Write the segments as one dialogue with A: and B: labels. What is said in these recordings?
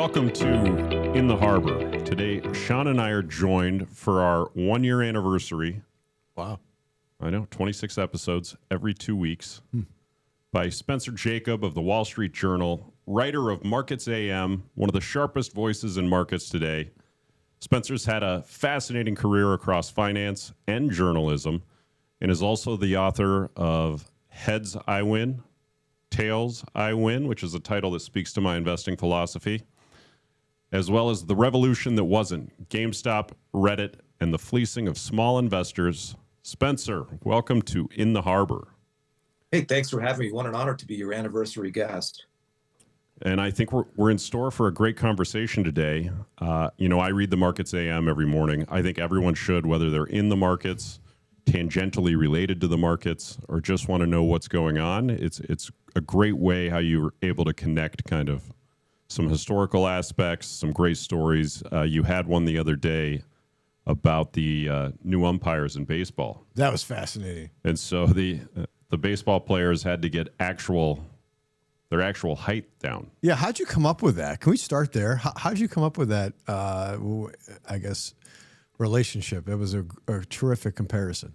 A: Welcome to In the Harbor. Today, Sean and I are joined for our 1-year anniversary.
B: Wow.
A: I know, 26 episodes every 2 weeks. By Spencer Jakab of the Wall Street Journal, writer of Markets AM, one of the sharpest voices in markets today. Spencer's had a fascinating career across finance and journalism and is also the author of Heads I Win, Tails I Win, which is a title that speaks to my investing philosophy, as well as The Revolution That Wasn't, GameStop, Reddit, and the Fleecing of Small Investors. Spencer, welcome to In the Harbor.
C: Hey, thanks for having me. What an honor to be your anniversary guest.
A: And I think we're in store for a great conversation today. I read the Markets AM every morning. I think everyone should, whether they're in the markets, tangentially related to the markets, or just want to know what's going on. It's a great way how you're able to connect kind of some historical aspects, some great stories. You had one the other day about the new umpires in baseball.
B: That was fascinating.
A: And so the baseball players had to get their actual height down.
B: Yeah, how'd you come up with that? Can we start there? How'd you come up with that, I guess, relationship? It was a terrific comparison.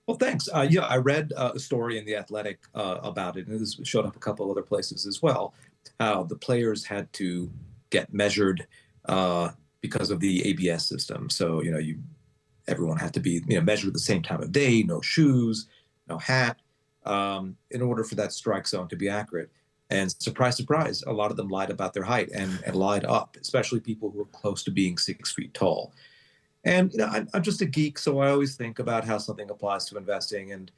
C: Well, thanks. I read a story in The Athletic about it, and this showed up a couple other places as well, how the players had to get measured because of the ABS system. So, everyone had to be measured at the same time of day, no shoes, no hat, in order for that strike zone to be accurate. And surprise, surprise, a lot of them lied about their height and lied up, especially people who were close to being 6 feet tall. And, I'm just a geek, so I always think about how something applies to investing. And,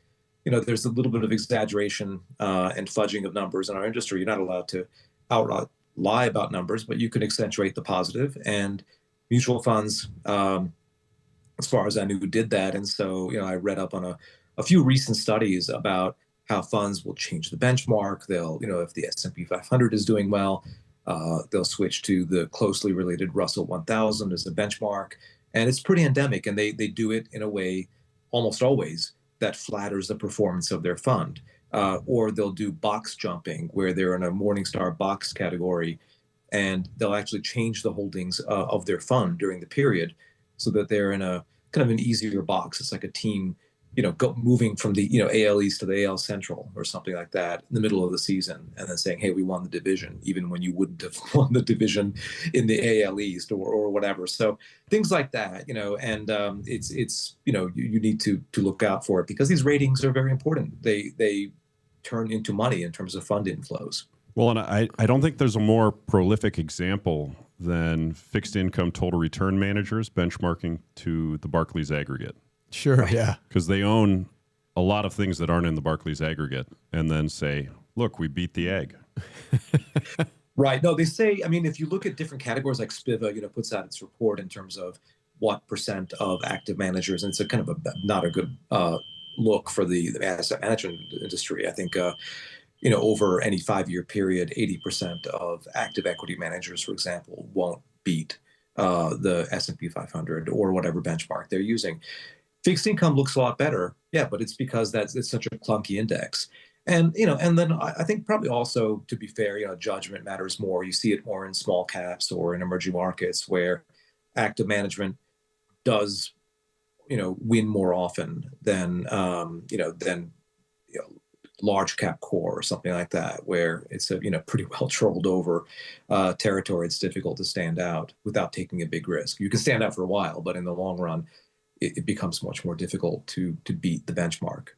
C: there's a little bit of exaggeration and fudging of numbers in our industry. You're not allowed to outright lie about numbers, but you can accentuate the positive. And mutual funds, as far as I knew, did that. And so, I read up on a few recent studies about how funds will change the benchmark. They'll, if the S&P 500 is doing well, they'll switch to the closely related Russell 1000 as a benchmark. And it's pretty endemic, and they do it in a way almost always that flatters the performance of their fund. Or they'll do box jumping, where they're in a Morningstar box category, and they'll actually change the holdings of their fund during the period so that they're in a kind of an easier box. It's like a team moving from the AL East to the AL Central or something like that in the middle of the season, and then saying, hey, we won the division, even when you wouldn't have won the division in the AL East or whatever. So things like that, and it's you need to look out for it, because these ratings are very important. They turn into money in terms of fund inflows.
A: Well, and I don't think there's a more prolific example than fixed income total return managers benchmarking to the Barclays aggregate.
B: Sure, yeah.
A: Because they own a lot of things that aren't in the Barclays aggregate, and then say, look, we beat the egg.
C: Right. No, they say, if you look at different categories, like SPIVA, puts out its report in terms of what percent of active managers, and it's a kind of not a good look for the asset management industry. I think, over any 5-year period, 80% of active equity managers, for example, won't beat the S&P 500 or whatever benchmark they're using. Fixed income looks a lot better, yeah, but it's because it's such a clunky index. And, and then I think probably also, to be fair, judgment matters more. You see it more in small caps or in emerging markets, where active management does, win more often than large cap core or something like that, where it's a, pretty well trolled over territory. It's difficult to stand out without taking a big risk. You can stand out for a while, but in the long run, it becomes much more difficult to beat the benchmark.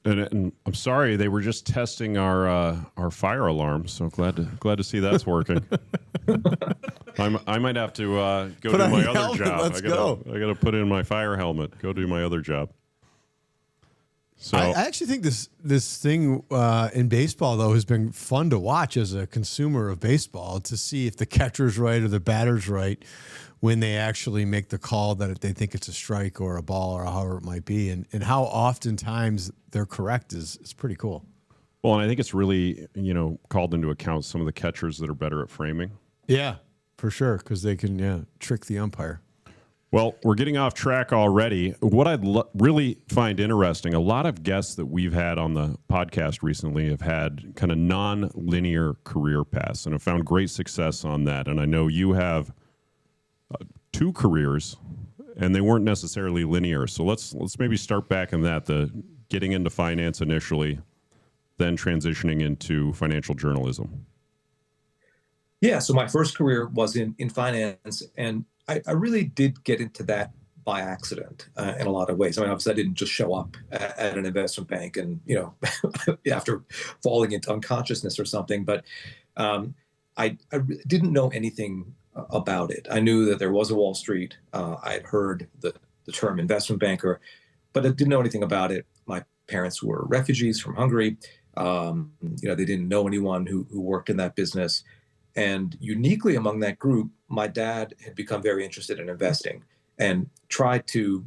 A: And I'm sorry, they were just testing our fire alarm, so glad to see that's working. I might have to go do my other job. I gotta put in my fire helmet. Go do my other job. So
B: I actually think this thing in baseball, though, has been fun to watch as a consumer of baseball, to see if the catcher's right or the batter's right when they actually make the call that they think it's a strike or a ball or however it might be, and how oftentimes they're correct is pretty cool.
A: Well, and I think it's really, called into account some of the catchers that are better at framing.
B: Yeah, for sure, because they can trick the umpire.
A: Well, we're getting off track already. What I'd really find interesting, a lot of guests that we've had on the podcast recently have had kind of non-linear career paths and have found great success on that. And I know you have two careers, and they weren't necessarily linear. So let's maybe start back in that, the getting into finance initially, then transitioning into financial journalism.
C: Yeah, so my first career was in finance, and I really did get into that by accident in a lot of ways. I mean, obviously, I didn't just show up at an investment bank and, after falling into unconsciousness or something, but I didn't know anything about it. I knew that there was a Wall Street. I had heard the term investment banker, but I didn't know anything about it. My parents were refugees from Hungary. They didn't know anyone who worked in that business. And uniquely among that group, my dad had become very interested in investing and tried to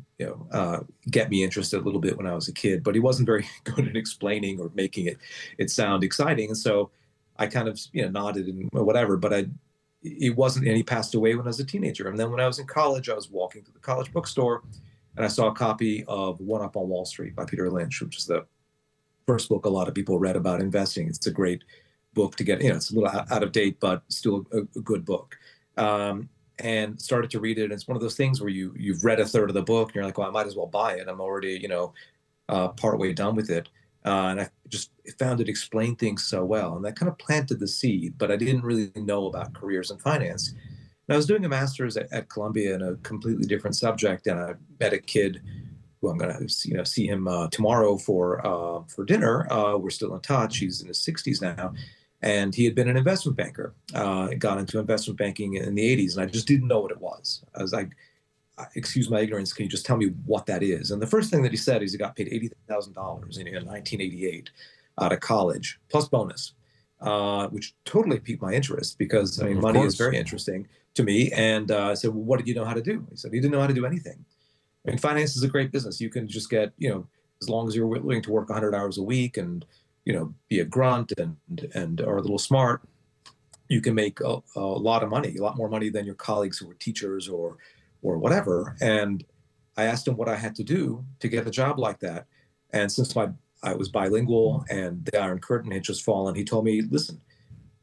C: get me interested a little bit when I was a kid, but he wasn't very good at explaining or making it sound exciting. And so I kind of nodded and whatever, but it wasn't, and he passed away when I was a teenager. And then when I was in college, I was walking through the college bookstore and I saw a copy of One Up on Wall Street by Peter Lynch, which is the first book a lot of people read about investing. It's a great book to get, it's a little out of date, but still a good book. And started to read it. And it's one of those things where you've read a third of the book and you're like, well, I might as well buy it. I'm already, partway done with it. And I just found it explained things so well. And that kind of planted the seed, but I didn't really know about careers in finance. And I was doing a master's at Columbia in a completely different subject. And I met a kid who I'm going to see him tomorrow for dinner. We're still in touch. He's in his 60s now. And he had been an investment banker, got into investment banking in the 80s, and I just didn't know what it was. I was like, excuse my ignorance, can you just tell me what that is? And the first thing that he said is he got paid $80,000 in 1988 out of college, plus bonus, which totally piqued my interest because, money is very interesting to me. And I said, well, what did you know how to do? He said, he didn't know how to do anything. Finance is a great business. You can just get, as long as you're willing to work 100 hours a week and be a grunt and are a little smart, you can make a lot of money, a lot more money than your colleagues who were teachers or whatever. And I asked him what I had to do to get a job like that. And since I was bilingual and the Iron Curtain had just fallen, he told me, listen,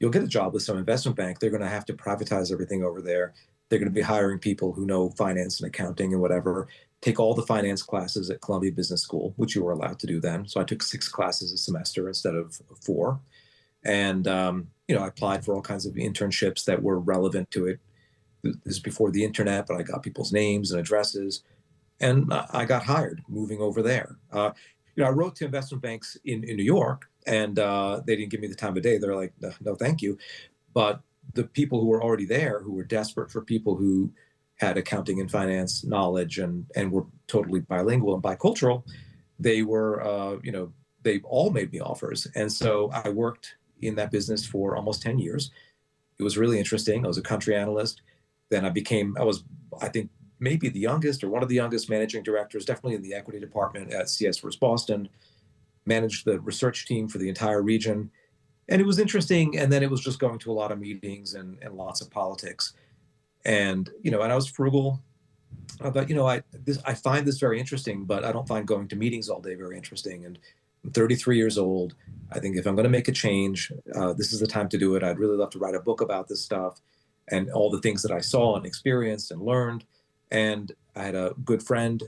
C: you'll get a job with some investment bank. They're going to have to privatize everything over there. They're going to be hiring people who know finance and accounting and whatever. Take all the finance classes at Columbia Business School, which you were allowed to do then. So I took 6 classes a semester instead of 4. And, I applied for all kinds of internships that were relevant to it. This is before the internet, but I got people's names and addresses. And I got hired moving over there. I wrote to investment banks in New York, and they didn't give me the time of day. They're like, no, thank you. But the people who were already there, who were desperate for people who had accounting and finance knowledge and were totally bilingual and bicultural, they were, they all made me offers. And so I worked in that business for almost 10 years. It was really interesting. I was a country analyst. Then I was, I think, maybe the youngest or one of the youngest managing directors, definitely in the equity department at CS First Boston, managed the research team for the entire region. And it was interesting. And then it was just going to a lot of meetings and lots of politics. And, and I was frugal. But, I find this very interesting, but I don't find going to meetings all day very interesting. And I'm 33 years old. I think if I'm going to make a change, this is the time to do it. I'd really love to write a book about this stuff and all the things that I saw and experienced and learned. And I had a good friend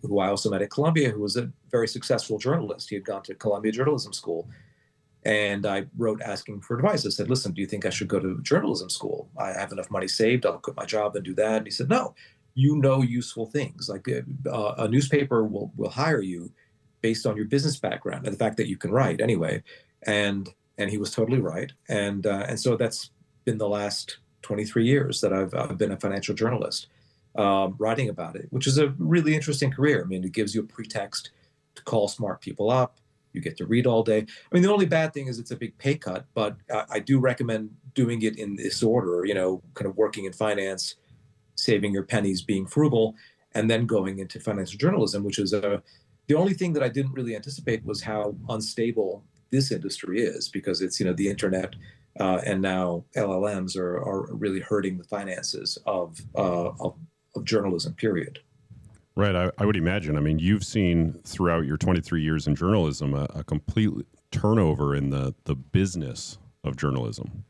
C: who I also met at Columbia, who was a very successful journalist. He had gone to Columbia Journalism School. And I wrote asking for advice. I said, listen, do you think I should go to journalism school? I have enough money saved. I'll quit my job and do that. And he said, no, useful things. Like a newspaper will hire you based on your business background and the fact that you can write anyway. And he was totally right. And so that's been the last 23 years that I've been a financial journalist, writing about it, which is a really interesting career. It gives you a pretext to call smart people up. You get to read all day. The only bad thing is it's a big pay cut, but I do recommend doing it in this order, kind of working in finance, saving your pennies, being frugal, and then going into financial journalism, which is the only thing that I didn't really anticipate was how unstable this industry is, because it's, the internet and now LLMs are really hurting the finances of of journalism, period.
A: Right. I would imagine. I mean, you've seen throughout your 23 years in journalism a complete turnover in the business of journalism.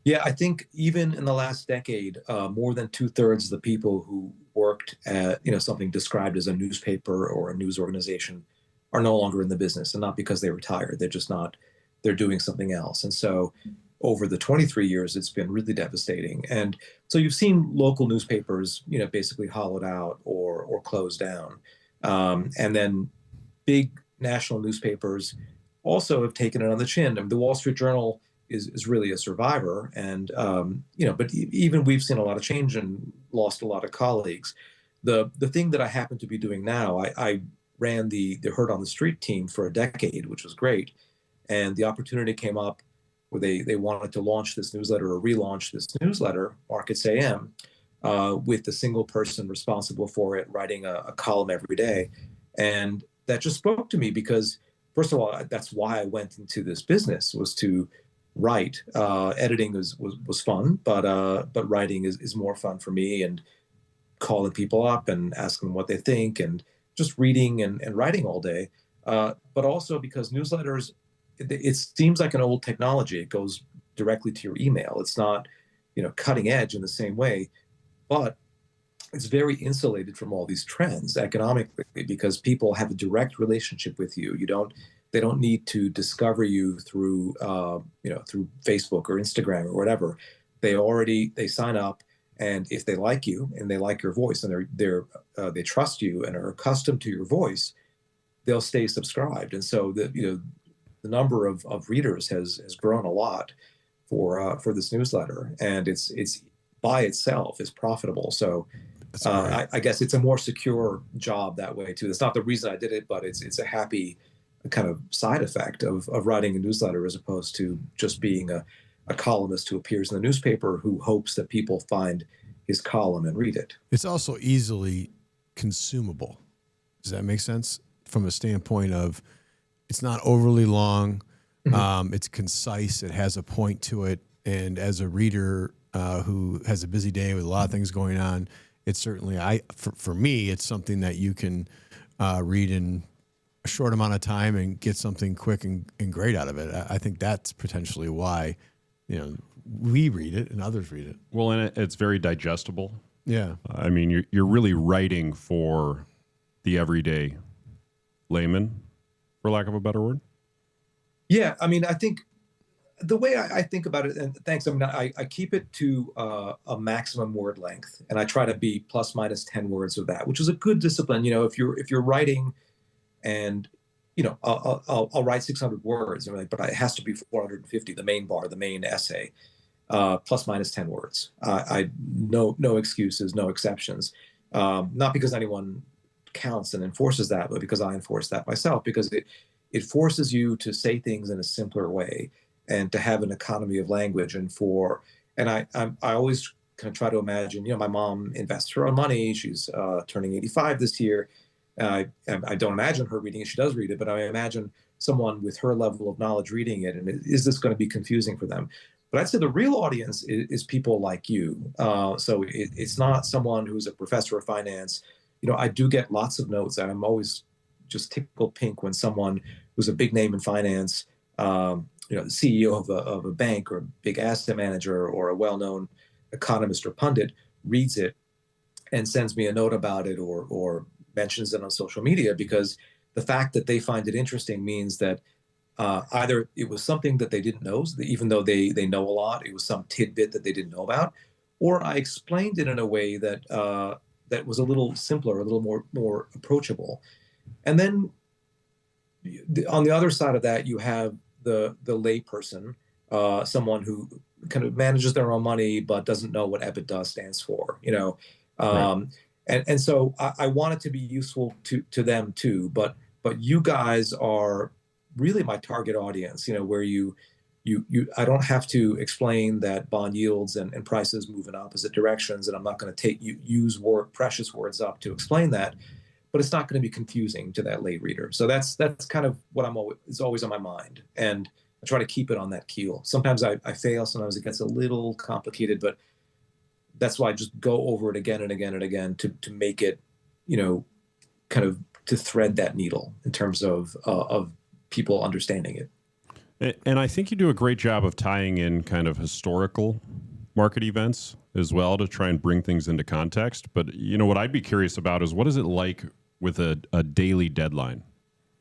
C: Yeah, I think even in the last decade, more than 2/3 of the people who worked at something described as a newspaper or a news organization are no longer in the business, and not because they retired. They're just not. They're doing something else. And so, over the 23 years, it's been really devastating. And so you've seen local newspapers, basically hollowed out or closed down, and then big national newspapers also have taken it on the chin. I mean, the Wall Street Journal is really a survivor. And, but even we've seen a lot of change and lost a lot of colleagues. The thing that I happen to be doing now, I ran the Herd on the Street team for a decade, which was great. And the opportunity came up where they wanted to launch this newsletter or relaunch this newsletter, Markets AM, with the single person responsible for it, writing a column every day. And that just spoke to me because, first of all, that's why I went into this business, was to write. Editing was fun, but writing is more fun for me, and calling people up and asking them what they think, and just reading and writing all day. But also because newsletters, it seems like an old technology. It goes directly to your email. It's not, cutting edge in the same way, but it's very insulated from all these trends economically because people have a direct relationship with you. They don't need to discover you through through Facebook or Instagram or whatever. They sign up, and if they like you and they like your voice and they trust you and are accustomed to your voice, they'll stay subscribed. And so the number of readers has grown a lot for this newsletter, and it's by itself is profitable. So I guess it's a more secure job that way too. That's not the reason I did it, but it's a happy kind of side effect of writing a newsletter as opposed to just being a columnist who appears in the newspaper who hopes that people find his column and read it.
B: It's also easily consumable. Does that make sense? From a standpoint of it's not overly long, it's concise, it has a point to it, and as a reader who has a busy day with a lot of things going on, it's certainly for me it's something that you can read in a short amount of time and get something quick and great out of it. I think that's potentially why we read it and others read it.
A: Well, and it's very digestible.
B: Yeah,
A: I mean, you're really writing for the everyday layman, for lack of a better word.
C: Yeah, I mean, I think the way I think about it, and thanks, I mean, I keep it to a maximum word length, and I try to be plus minus 10 words of that, which is a good discipline. If you're writing, and I'll write 600 words, but it has to be 450, the main bar, the main essay, plus minus 10 words. No excuses, no exceptions. Not because anyone counts and enforces that, but because I enforce that myself, because it forces you to say things in a simpler way and to have an economy of language. And I always kind of try to imagine, my mom invests her own money. She's turning 85 this year. I don't imagine her reading it. She does read it, but I imagine someone with her level of knowledge reading it. And is this going to be confusing for them? But I'd say the real audience is people like you. So it's not someone who's a professor of finance. I do get lots of notes, and I'm always just tickled pink when someone who's a big name in finance, the CEO of a bank or a big asset manager or a well-known economist or pundit reads it and sends me a note about it or mentions it on social media, because the fact that they find it interesting means that either it was something that they didn't know, even though they know a lot, it was some tidbit that they didn't know about, or I explained it in a way that that was a little simpler, a little more approachable. And then on the other side of that, you have the lay person, someone who kind of manages their own money but doesn't know what EBITDA stands for,
A: Right.
C: And so I want it to be useful to them too. But you guys are really my target audience, where I don't have to explain that bond yields and prices move in opposite directions, and I'm not going to use precious words up to explain that. But it's not going to be confusing to that lay reader. So that's kind of what is always on my mind, and I try to keep it on that keel. Sometimes I fail, sometimes it gets a little complicated, but that's why I just go over it again and again and again to make it, kind of to thread that needle in terms of people understanding it.
A: And I think you do a great job of tying in kind of historical market events as well to try and bring things into context. But what I'd be curious about is what is it like with a daily deadline?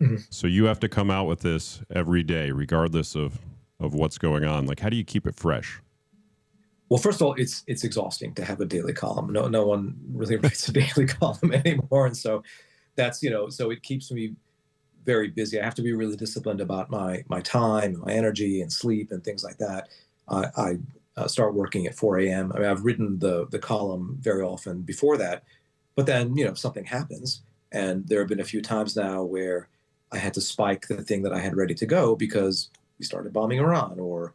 A: Mm-hmm. So you have to come out with this every day, regardless of what's going on. Like, how do you keep it fresh?
C: Well, first of all, it's exhausting to have a daily column. No one really writes a daily column anymore, and so that's so it keeps me very busy. I have to be really disciplined about my time, my energy, and sleep, and things like that. I start working at 4 a.m. I mean, I've written the column very often before that, but then something happens, and there have been a few times now where I had to spike the thing that I had ready to go because we started bombing Iran, or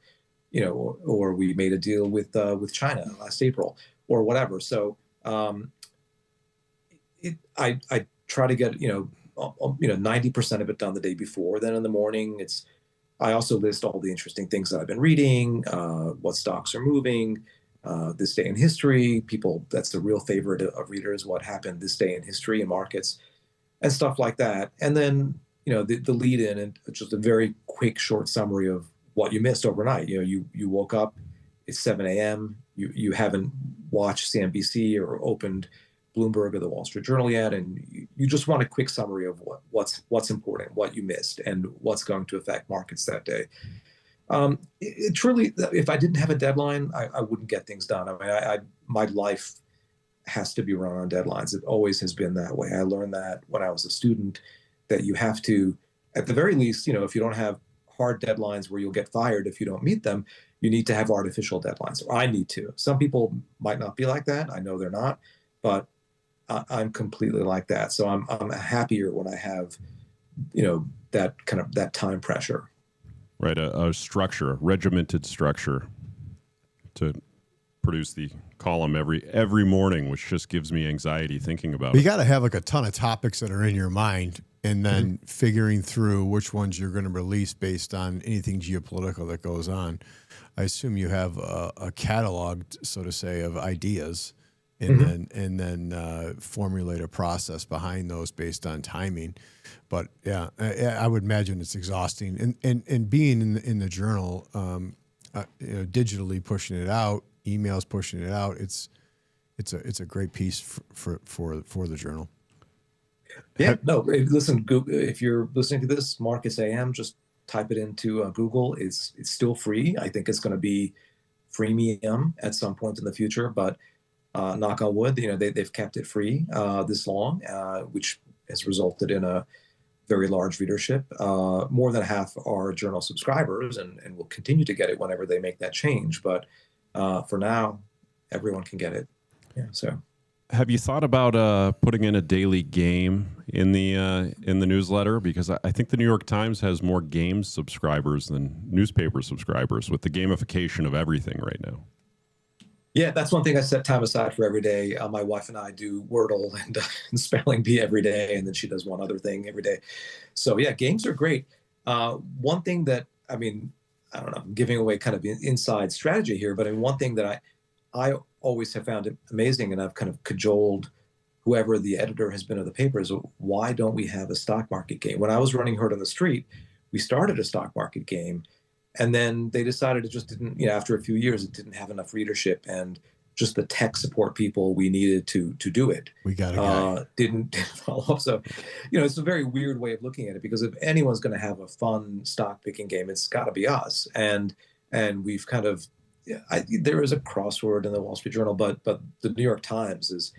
C: we made a deal with China last April, or whatever. So I try to get 90% of it done the day before. Then in the morning, I also list all the interesting things that I've been reading, what stocks are moving, this day in history. That's the real favorite of readers, what happened this day in history and markets, and stuff like that. And then the lead in, and just a very quick, short summary of what you missed overnight. You woke up, it's 7 a.m. You haven't watched CNBC or opened Bloomberg or the Wall Street Journal yet, and you just want a quick summary of what's important, what you missed, and what's going to affect markets that day. It truly, if I didn't have a deadline, I wouldn't get things done. I mean, my life has to be run on deadlines. It always has been that way. I learned that when I was a student, that you have to, at the very least, if you don't have hard deadlines where you'll get fired if you don't meet them, you need to have artificial deadlines. Or I need to. Some people might not be like that. I know they're not, but I'm completely like that. So I'm happier when I have, that kind of that time pressure.
A: Right, a structure, a regimented structure to produce the column every morning, which just gives me anxiety thinking about it.
B: You got to have like a ton of topics that are in your mind, and then figuring through which ones you're going to release based on anything geopolitical that goes on. I assume you have a catalog, so to say, of ideas, and then formulate a process behind those based on timing. But yeah, I would imagine it's exhausting. And being in the journal, digitally pushing it out, emails pushing it out, it's a great piece for the journal.
C: Yeah, no, listen, Google, if you're listening to this, Marcus AM, just type it into Google. It's still free. I think it's going to be freemium at some point in the future, but knock on wood, they've kept it free this long, which has resulted in a very large readership. More than half are journal subscribers, and will continue to get it whenever they make that change. But for now, everyone can get it. Yeah. So,
A: have you thought about putting in a daily game in the newsletter? Because I think the New York Times has more game subscribers than newspaper subscribers with the gamification of everything right now.
C: Yeah, that's one thing I set time aside for every day. My wife and I do Wordle and spelling bee every day, and then she does one other thing every day. So yeah, games are great. One thing that, I mean, I don't know, I'm giving away kind of inside strategy here, but one thing that I always have found it amazing, and I've kind of cajoled whoever the editor has been of the paper, is why don't we have a stock market game? When I was running Herd on the Street, we started a stock market game. And then they decided it just didn't, after a few years, it didn't have enough readership, and just the tech support people we needed to do it.
B: We got a guy.
C: Didn't follow up. So, it's a very weird way of looking at it, because if anyone's going to have a fun stock picking game, it's got to be us. And we've kind of, there is a crossword in the Wall Street Journal, but the New York Times is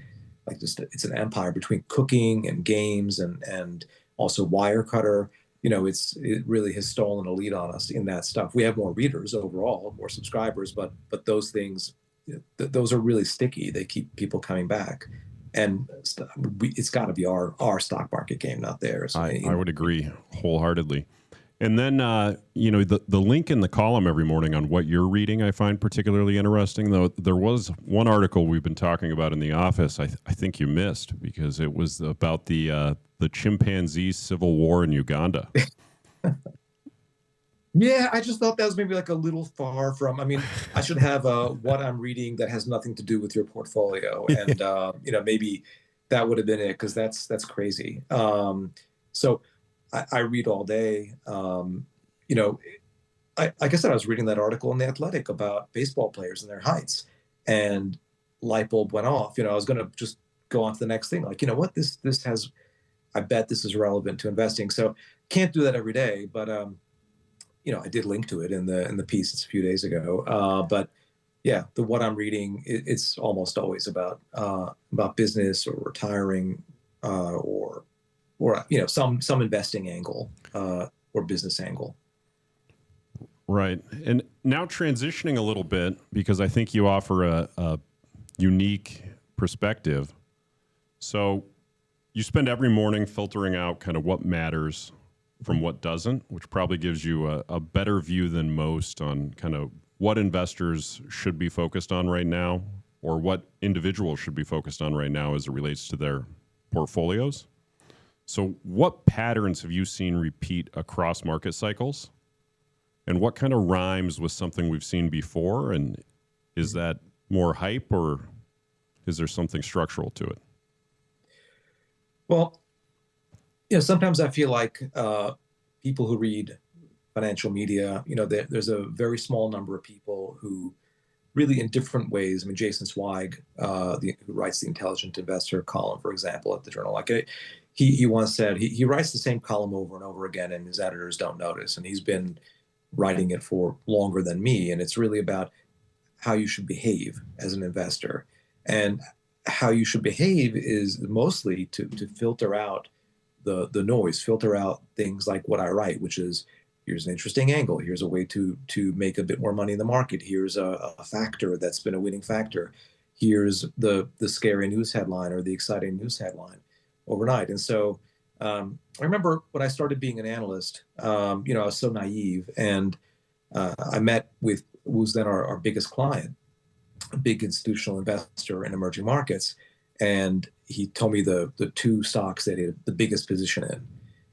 C: like it's an empire between cooking and games and also Wirecutter. It really has stolen a lead on us in that stuff. We have more readers overall, more subscribers, but those things, those are really sticky. They keep people coming back, and it's got to be our stock market game, not theirs.
A: I would agree wholeheartedly. And then, the link in the column every morning on what you're reading, I find particularly interesting. Though there was one article we've been talking about in the office, I think you missed, because it was about the chimpanzee civil war in Uganda.
C: Yeah, I just thought that was maybe like a little far from. I mean, I should have what I'm reading that has nothing to do with your portfolio, and maybe that would have been it because that's crazy. So I read all day. You know, like I said, I was reading that article in the Athletic about baseball players and their heights, and light bulb went off. I was going to just go on to the next thing. Like, you know what, this has. I bet this is relevant to investing. So can't do that every day, but I did link to it in the piece a few days ago. But yeah, what I'm reading, it's almost always about business or retiring, or some investing angle, or business angle.
A: Right. And now transitioning a little bit, because I think you offer a unique perspective. So you spend every morning filtering out kind of what matters from what doesn't, which probably gives you a better view than most on kind of what investors should be focused on right now, or what individuals should be focused on right now as it relates to their portfolios. So what patterns have you seen repeat across market cycles? And what kind of rhymes with something we've seen before? And is that more hype, or is there something structural to it?
C: Well, sometimes I feel like people who read financial media, there's a very small number of people who really in different ways. I mean, Jason Zweig, who writes the Intelligent Investor column, for example, at the Journal, like he once said, he writes the same column over and over again, and his editors don't notice. And he's been writing it for longer than me. And it's really about how you should behave as an investor. And how you should behave is mostly to filter out the noise, filter out things like what I write, which is, here's an interesting angle. Here's a way to make a bit more money in the market. Here's a factor that's been a winning factor. Here's the scary news headline or the exciting news headline overnight. And so I remember when I started being an analyst, I was so naive, and I met with who was then our biggest client, a big institutional investor in emerging markets, and he told me the two stocks that he had the biggest position in,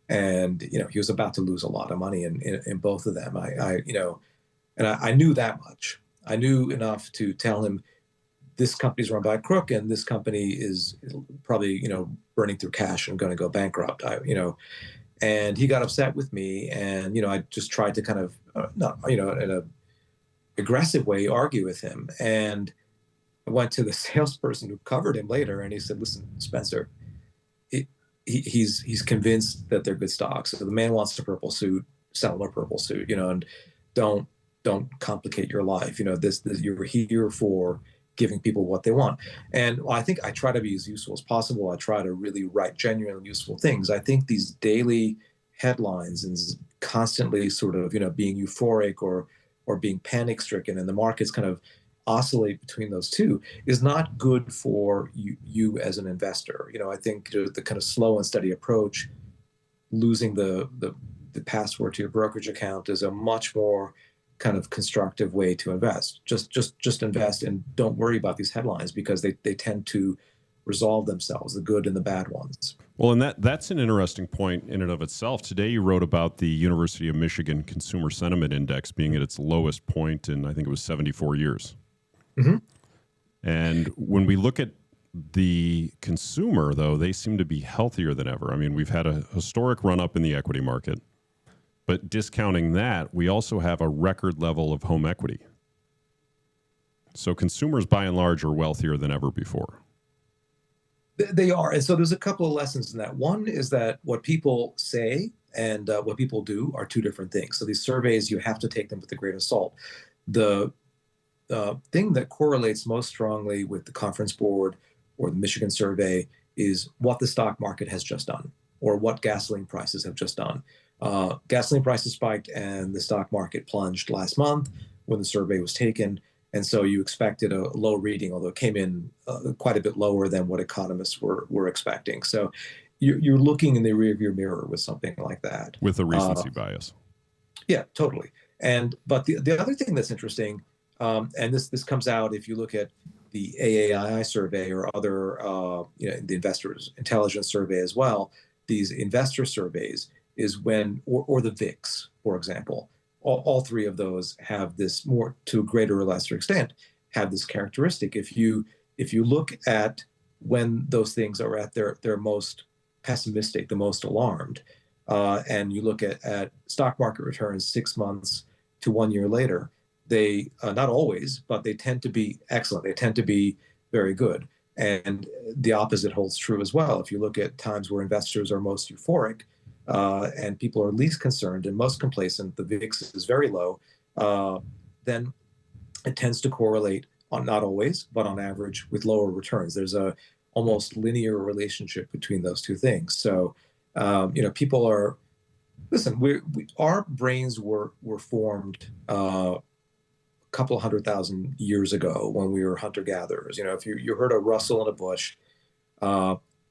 C: and he was about to lose a lot of money in both of them. I knew that much. I knew enough to tell him, this company's run by a crook, and this company is probably burning through cash and going to go bankrupt. And he got upset with me, and I just tried to kind of not in a aggressive way argue with him. And I went to the salesperson who covered him later, and he said, "Listen, Spencer, he's convinced that they're good stocks. So the man wants a purple suit, sell him a purple suit, and don't complicate your life. This you're here for giving people what they want." And I think I try to be as useful as possible. I try to really write genuinely useful things. I think these daily headlines and constantly sort of being euphoric or being panic stricken, and the markets kind of oscillate between those two, is not good for you as an investor. I think the kind of slow and steady approach, losing the password to your brokerage account, is a much more kind of constructive way to invest. Just invest and don't worry about these headlines, because they tend to resolve themselves, the good and the bad ones.
A: Well, and that's an interesting point in and of itself. Today you wrote about the University of Michigan Consumer Sentiment Index being at its lowest point in, I think it was 74 years.
C: Mm-hmm.
A: And when we look at the consumer, though, they seem to be healthier than ever. I mean, we've had a historic run up in the equity market, but discounting that, we also have a record level of home equity. So consumers, by and large, are wealthier than ever before.
C: They are. And so there's a couple of lessons in that. One is that what people say and what people do are two different things. So these surveys, you have to take them with a grain of salt. The thing that correlates most strongly with the Conference Board or the Michigan survey is what the stock market has just done, or what gasoline prices have just done. Gasoline prices spiked and the stock market plunged last month when the survey was taken. And so you expected a low reading, although it came in quite a bit lower than what economists were expecting. So you're looking in the rearview mirror with something like that.
A: With a recency bias.
C: Yeah, totally. But the other thing that's interesting, and this comes out if you look at the AAII survey or other, the Investors Intelligence Survey as well, these investor surveys, is when, or the VIX, for example, all three of those have this, more to a greater or lesser extent, have this characteristic. If you look at when those things are at their most pessimistic, the most alarmed, and you look at stock market returns 6 months to 1 year later, they not always, but they tend to be excellent. They tend to be very good. And the opposite holds true as well. If you look at times where investors are most euphoric, and people are least concerned and most complacent, the VIX is very low, then it tends to correlate, on not always, but on average, with lower returns. There's a almost linear relationship between those two things. So, people are, listen, our brains were formed a couple of 100,000 years ago when we were hunter-gatherers. If you heard a rustle in a bush,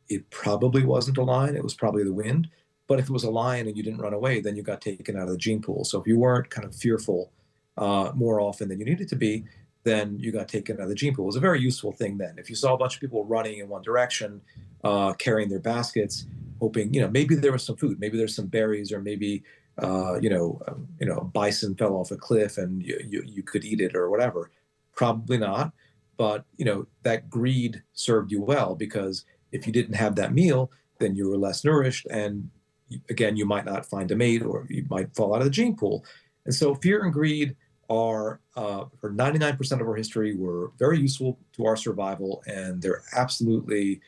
C: it probably wasn't a lion, it was probably the wind. But if it was a lion and you didn't run away, then you got taken out of the gene pool. So if you weren't kind of fearful more often than you needed to be, then you got taken out of the gene pool. It was a very useful thing then. If you saw a bunch of people running in one direction, carrying their baskets, hoping, maybe there was some food, maybe there's some berries, or maybe, a bison fell off a cliff and you could eat it or whatever. Probably not. But, that greed served you well, because if you didn't have that meal, then you were less nourished. And again, you might not find a mate, or you might fall out of the gene pool. And so fear and greed are, for 99% of our history, were very useful to our survival, and they're absolutely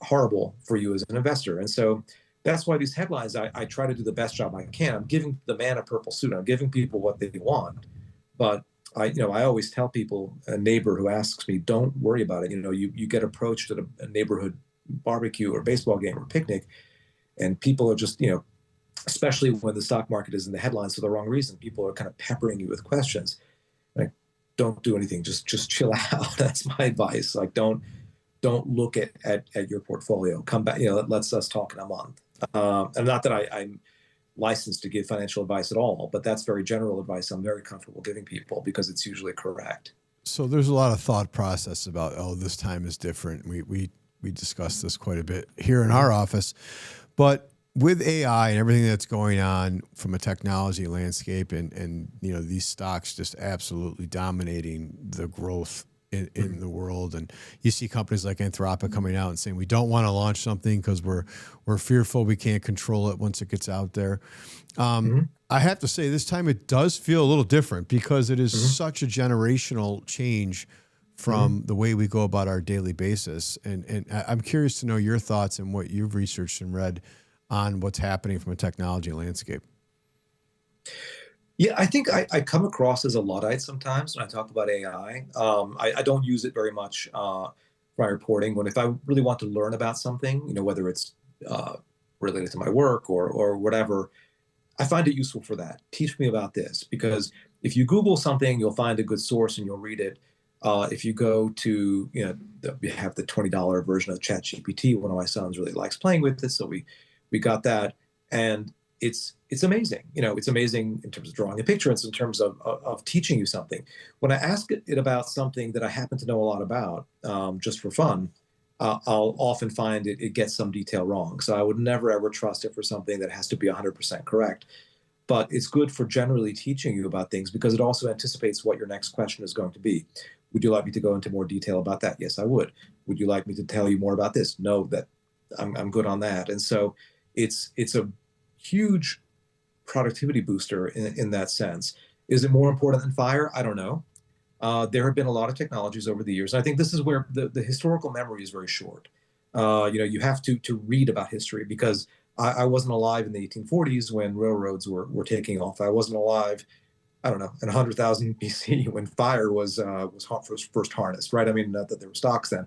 C: horrible for you as an investor. And so that's why these headlines, I try to do the best job I can. I'm giving the man a purple suit. I'm giving people what they want. But I always tell people, a neighbor who asks me, don't worry about it. You get approached at a neighborhood barbecue or baseball game or picnic, and people are just, especially when the stock market is in the headlines for the wrong reason, people are kind of peppering you with questions. Like, don't do anything. Just chill out. That's my advice. Like, don't look at your portfolio. Come back. Let's us talk in a month. And not that I'm licensed to give financial advice at all, but that's very general advice I'm very comfortable giving people, because it's usually correct.
B: So there's a lot of thought process about, this time is different. We discussed this quite a bit here in our office, but with AI and everything that's going on from a technology landscape, and these stocks just absolutely dominating the growth in the world, and you see companies like Anthropic coming out and saying, we don't want to launch something because we're fearful we can't control it once it gets out there. I have to say, this time it does feel a little different, because it is such a generational change from the way we go about our daily basis. And I'm curious to know your thoughts and what you've researched and read on what's happening from a technology landscape.
C: Yeah, I think I come across as a Luddite sometimes when I talk about AI. I don't use it very much for my reporting. If I really want to learn about something, whether it's related to my work or whatever, I find it useful for that. Teach me about this, because if you Google something, you'll find a good source and you'll read it. If you go to, we have the $20 version of ChatGPT. One of my sons really likes playing with it, so we got that, and it's amazing. It's amazing in terms of drawing a picture. It's in terms of teaching you something. When I ask it about something that I happen to know a lot about, just for fun, I'll often find it gets some detail wrong. So I would never, ever trust it for something that has to be 100% correct. But it's good for generally teaching you about things, because it also anticipates what your next question is going to be. Would you like me to go into more detail about that? Yes, I would. Would you like me to tell you more about this? No, that I'm good on that. And so it's a huge productivity booster in that sense. Is it more important than fire? I don't know. There have been a lot of technologies over the years. And I think this is where the historical memory is very short. You have to read about history, because I wasn't alive in the 1840s when railroads were taking off. I wasn't alive, I don't know, in 100,000 BC when fire was first harnessed, right? I mean, not that there were stocks then.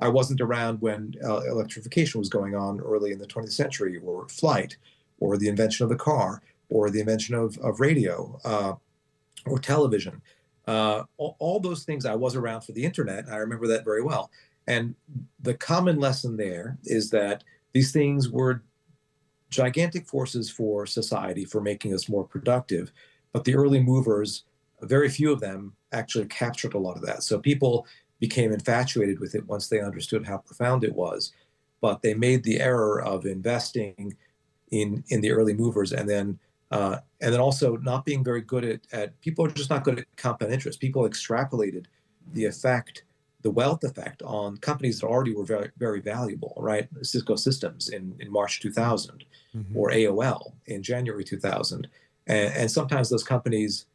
C: I wasn't around when electrification was going on early in the 20th century, or flight, or the invention of the car, or the invention of radio, or television. All those things, I was around for the internet. I remember that very well. And the common lesson there is that these things were gigantic forces for society, for making us more productive. But the early movers, very few of them actually captured a lot of that. So people became infatuated with it once they understood how profound it was. But they made the error of investing in the early movers and then And then also not being very good at people are just not good at compound interest. People extrapolated the effect, the wealth effect on companies that already were very, very valuable, right? Cisco Systems in March 2000, or AOL in January 2000. And sometimes those companies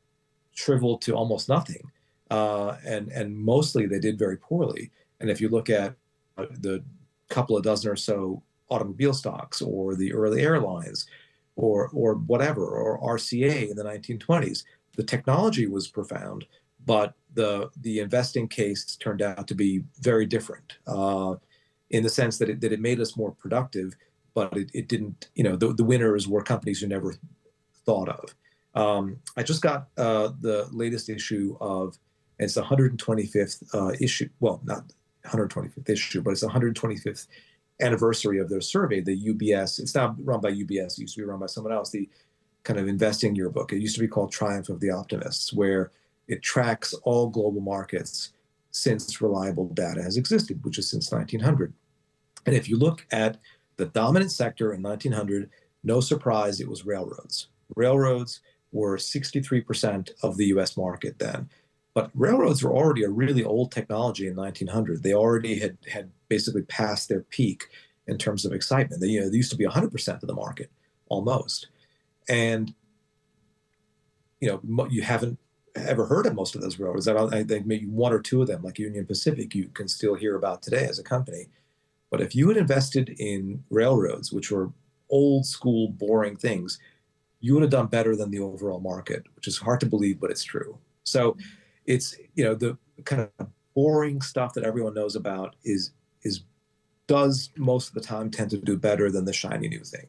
C: shriveled to almost nothing. And mostly they did very poorly. And if you look at the couple of dozen or so automobile stocks, or the early airlines, or whatever, or RCA in the 1920s, the technology was profound, but the investing case turned out to be very different, in the sense that it made us more productive, but it didn't, the winners were companies you never thought of. I just got the latest issue of, it's the 125th issue, well, not 125th issue, but it's the 125th anniversary of their survey, the UBS. It's now run by UBS. It used to be run by someone else, the kind of investing yearbook. It used to be called Triumph of the Optimists, where it tracks all global markets since reliable data has existed, which is since 1900. And if you look at the dominant sector in 1900, no surprise, it was railroads. Railroads were 63% of the US market then. But railroads were already a really old technology in 1900. They already had basically passed their peak in terms of excitement. They used to be 100% of the market, almost. And, you haven't ever heard of most of those railroads. I think maybe one or two of them, like Union Pacific, you can still hear about today as a company. But if you had invested in railroads, which were old school, boring things, you would have done better than the overall market, which is hard to believe, but it's true. So it's, the kind of boring stuff that everyone knows about does most of the time tend to do better than the shiny new thing.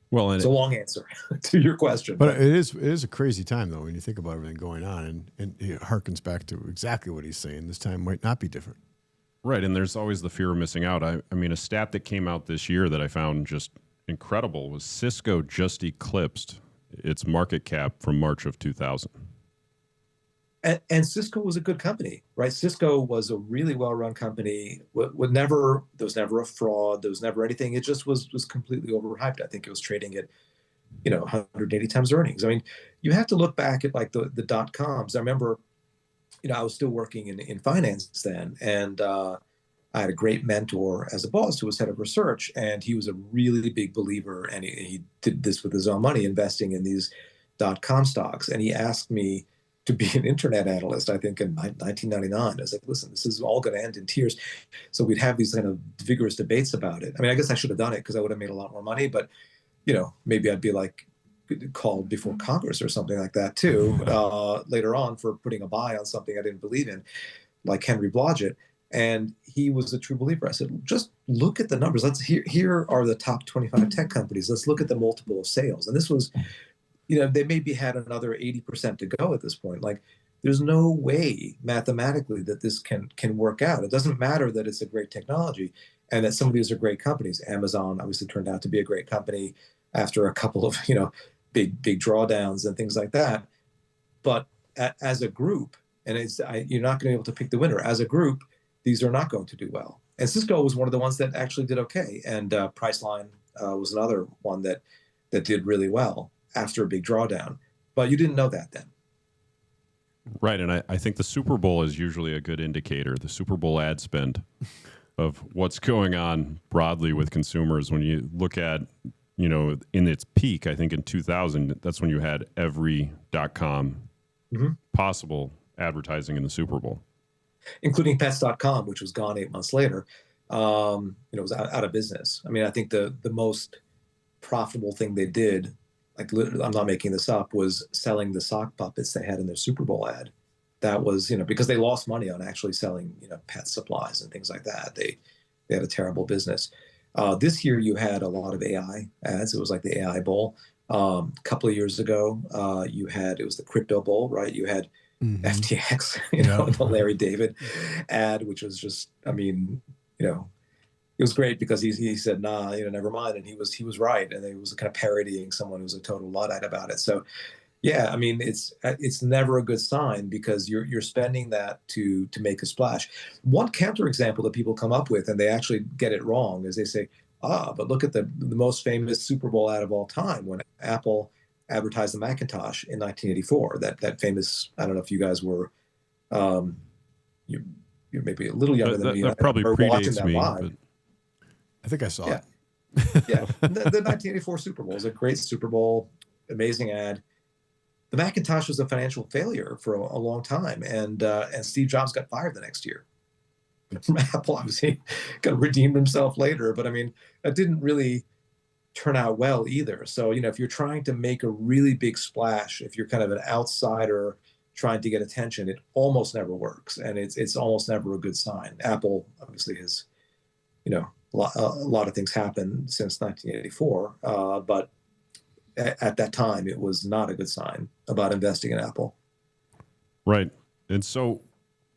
A: Well, and
C: it's a long answer to your question.
B: But it is a crazy time, though, when you think about everything going on, and it harkens back to exactly what he's saying. This time might not be different.
A: Right, and there's always the fear of missing out. I mean, a stat that came out this year that I found just incredible was Cisco just eclipsed its market cap from March of 2000.
C: And Cisco was a good company, right? Cisco was a really well-run company. There was never a fraud. There was never anything. It just was completely overhyped. I think it was trading at, 180 times earnings. I mean, you have to look back at like the dot-coms. I remember, I was still working in finance then, and I had a great mentor as a boss who was head of research, and he was a really big believer, and he did this with his own money, investing in these dot-com stocks. And he asked me to be an internet analyst, I think in 1999. I was like, listen, this is all going to end in tears. So we'd have these kind of vigorous debates about it. I mean, I guess I should have done it because I would have made a lot more money, but, maybe I'd be like called before Congress or something like that too, later on for putting a buy on something I didn't believe in, like Henry Blodgett. And he was a true believer. I said, just look at the numbers. Here are the top 25 tech companies. Let's look at the multiple of sales. And this was, they maybe had another 80% to go at this point. Like, there's no way mathematically that this can work out. It doesn't matter that it's a great technology and that some of these are great companies. Amazon obviously turned out to be a great company after a couple of, big drawdowns and things like that. But as a group, and you're not going to be able to pick the winner. As a group, these are not going to do well. And Cisco was one of the ones that actually did okay. And Priceline was another one that did really well after a big drawdown. But you didn't know that then.
A: Right, and I think the Super Bowl is usually a good indicator, the Super Bowl ad spend, of what's going on broadly with consumers. When you look at, in its peak, I think in 2000, that's when you had every .com possible advertising in the Super Bowl.
C: Including Pets.com, which was gone 8 months later. It was out of business. I mean, I think the most profitable thing they did, like I'm not making this up, was selling the sock puppets they had in their Super Bowl ad. That was, because they lost money on actually selling, pet supplies and things like that. They had a terrible business. This year you had a lot of AI ads. It was like the AI Bowl. A couple of years ago, it was the Crypto Bowl, right? You had FTX, the Larry David ad, which was just, it was great because he said, nah, never mind. And he was right. And it was kind of parodying someone who was a total Luddite about it. So yeah, I mean, it's never a good sign because you're spending that to make a splash. One counterexample that people come up with, and they actually get it wrong, is they say, but look at the most famous Super Bowl ad of all time when Apple advertised the Macintosh in 1984. That famous, I don't know if you guys were, um, you, you're maybe a little younger than me.
A: That probably
C: or watching
A: predates
C: that
A: me.
C: live.
A: But...
B: I think I saw
C: Yeah.
B: it.
C: Yeah. The 1984 Super Bowl is a great Super Bowl, amazing ad. The Macintosh was a financial failure for a long time, and Steve Jobs got fired the next year from Apple. Obviously, kind of redeemed himself later, but I mean, that didn't really turn out well either. So, if you're trying to make a really big splash, if you're kind of an outsider trying to get attention, it almost never works, and it's almost never a good sign. Apple obviously has, a lot of things happened since 1984, but at that time, it was not a good sign about investing in Apple.
A: Right. And so,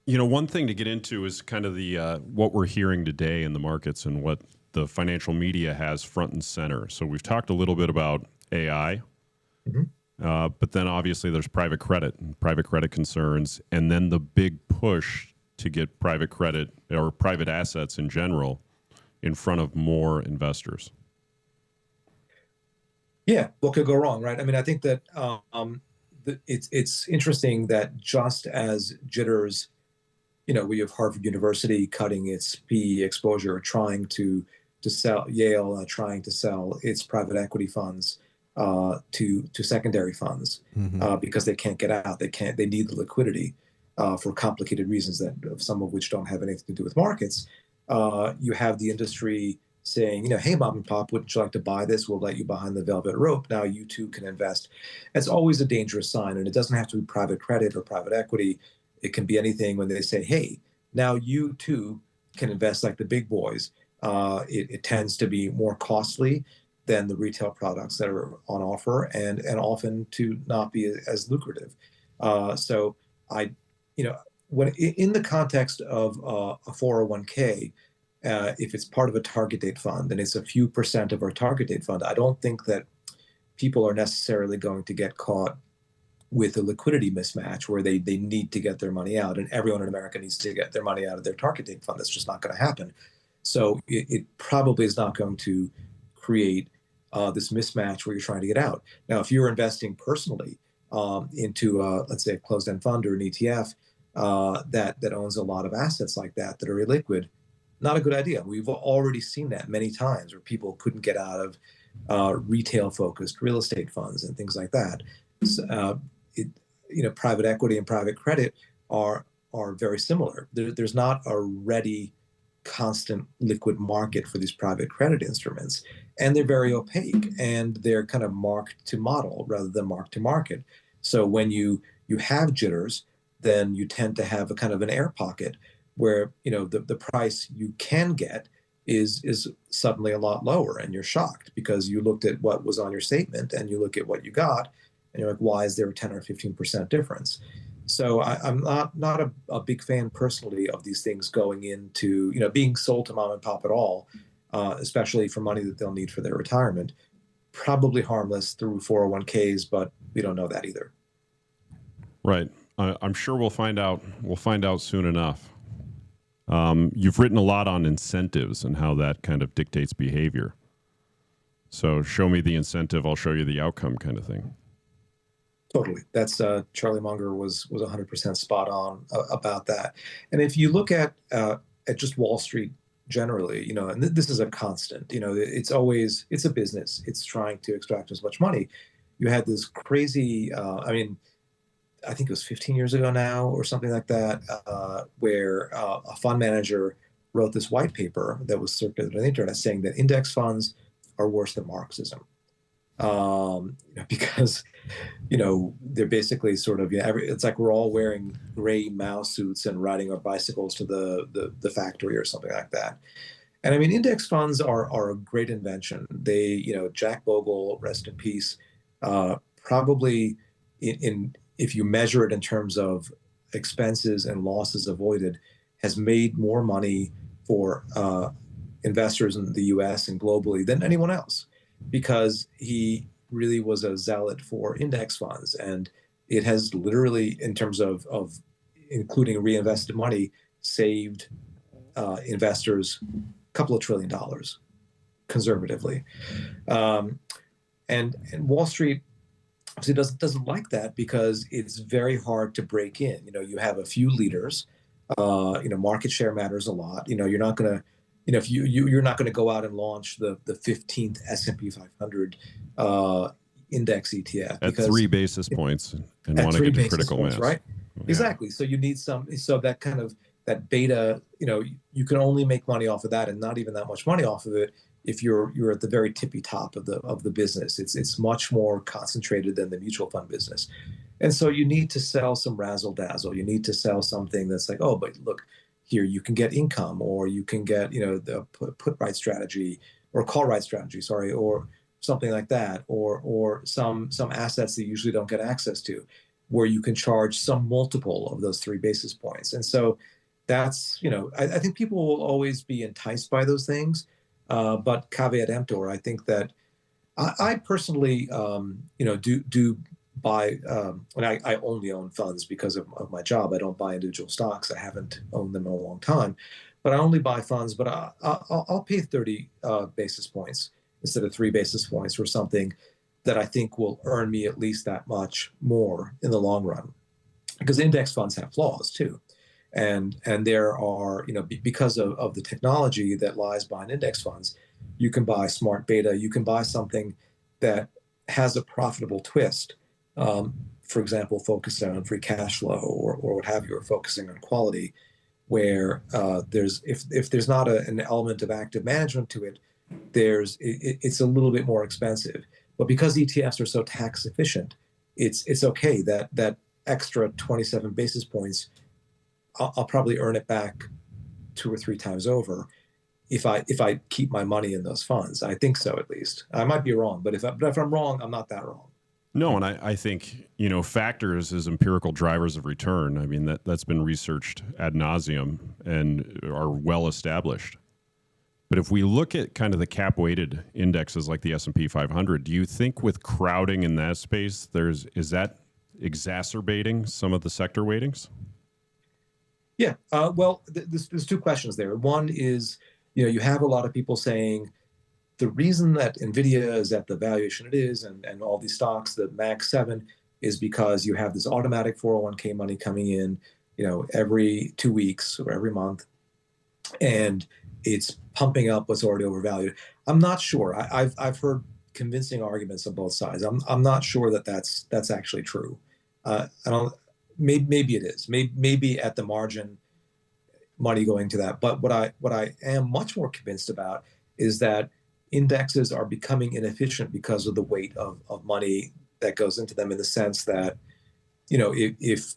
A: one thing to get into is kind of the what we're hearing today in the markets and what the financial media has front and center. So we've talked a little bit about AI, but then obviously there's private credit and private credit concerns, and then the big push to get private credit or private assets in general in front of more investors.
C: Yeah, what could go wrong, right? I mean, I think that it's interesting that just as jitters, we have Harvard University cutting its PE exposure, trying to sell Yale, trying to sell its private equity funds to secondary funds because they can't get out. They need the liquidity for complicated reasons that some of which don't have anything to do with markets. You have the industry saying, hey, mom and pop, wouldn't you like to buy this? We'll let you behind the velvet rope. Now you too can invest. It's always a dangerous sign, and it doesn't have to be private credit or private equity. It can be anything when they say, hey, now you too can invest like the big boys. It tends to be more costly than the retail products that are on offer, and often to not be as lucrative. So when in the context of a 401k, if it's part of a target date fund and it's a few percent of our target date fund, I don't think that people are necessarily going to get caught with a liquidity mismatch where they need to get their money out, and everyone in America needs to get their money out of their target date fund. That's just not going to happen. So it probably is not going to create this mismatch where you're trying to get out. Now, if you're investing personally into, let's say, a closed-end fund or an ETF that owns a lot of assets like that are illiquid, not a good idea. We've already seen that many times where people couldn't get out of retail-focused real estate funds and things like that. Private equity and private credit are very similar. There's not a ready, constant liquid market for these private credit instruments, and they're very opaque, and they're kind of marked to model rather than marked to market. So when you have jitters, then you tend to have a kind of an air pocket where the price you can get is suddenly a lot lower, and you're shocked because you looked at what was on your statement and you look at what you got, and you're like, why is there a 10 or 15% difference? So I'm not a big fan personally of these things going into being sold to mom and pop at all, especially for money that they'll need for their retirement. Probably harmless through 401ks, but we don't know that either.
A: Right. I'm sure we'll find out. We'll find out soon enough. You've written a lot on incentives and how that kind of dictates behavior. So show me the incentive, I'll show you the outcome kind of thing.
C: Totally. That's Charlie Munger was 100% spot on about that. And if you look at just Wall Street generally, and this is a constant, it's a business. It's trying to extract as much money. You had this crazy, I think it was 15 years ago now or something like that, where a fund manager wrote this white paper that was circulated on the internet saying that index funds are worse than Marxism. Because, they're basically sort of, it's like we're all wearing gray Mao suits and riding our bicycles to the factory or something like that. And I mean, index funds are a great invention. They, Jack Bogle, rest in peace, probably if you measure it in terms of expenses and losses avoided, has made more money for investors in the US and globally than anyone else, because he really was a zealot for index funds. And it has literally, in terms of including reinvested money, saved investors a couple of $1 trillion. conservatively. And Wall Street obviously doesn't like that because it's very hard to break in. You have a few leaders. Market share matters a lot. You're not going to, if you're not going to go out and launch the 15th S&P 500 index ETF
A: at 3 basis points and want to get to critical mass,
C: right? Yeah. Exactly. So you need so that kind of that beta. You can only make money off of that, and not even that much money off of it if you're at the very tippy top of the business. It's much more concentrated than the mutual fund business. And so you need to sell some razzle dazzle. You need to sell something that's like, oh, but look here, you can get income, or you can get, the put right strategy or call right strategy, sorry, or something like that, or some assets that you usually don't get access to, where you can charge some multiple of those 3 basis points. And so that's, I think people will always be enticed by those things. But caveat emptor, I think that I personally, do buy, and I only own funds because of my job. I don't buy individual stocks. I haven't owned them in a long time, but I only buy funds. But I'll pay 30 basis points instead of 3 basis points for something that I think will earn me at least that much more in the long run, because index funds have flaws too. And there are, because of the technology that lies behind index funds, you can buy smart beta. You can buy something that has a profitable twist. For example, focusing on free cash flow or what have you, or focusing on quality, where if there's not an element of active management to it, it's a little bit more expensive. But because ETFs are so tax efficient, it's okay that extra 27 basis points, I'll probably earn it back 2 or 3 times over if I keep my money in those funds. I think so, at least. I might be wrong, but if I'm wrong, I'm not that wrong.
A: No, and I think, factors as empirical drivers of return. I mean, that's been researched ad nauseum and are well established. But if we look at kind of the cap-weighted indexes like the S&P 500, do you think with crowding in that space, is that exacerbating some of the sector weightings?
C: Yeah. Well, there's 2 questions there. One is, you have a lot of people saying the reason that NVIDIA is at the valuation it is, and all these stocks, the Mag 7, is because you have this automatic 401k money coming in, every 2 weeks or every month, and it's pumping up what's already overvalued. I'm not sure. I've heard convincing arguments on both sides. I'm not sure that that's actually true. I don't. Maybe it is. Maybe at the margin, money going to that. But what I am much more convinced about is that indexes are becoming inefficient because of the weight of money that goes into them, in the sense that, if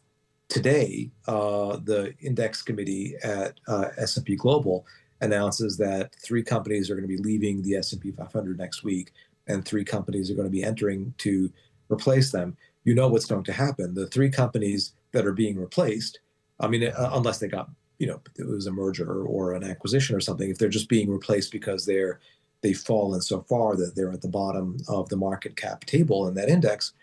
C: today the index committee at S&P Global announces that 3 companies are going to be leaving the S&P 500 next week, and 3 companies are going to be entering to replace them, what's going to happen. The 3 companies that are being replaced, I mean, unless they got, it was a merger or an acquisition or something, if they're just being replaced because they've fallen so far that they're at the bottom of the market cap table in that index,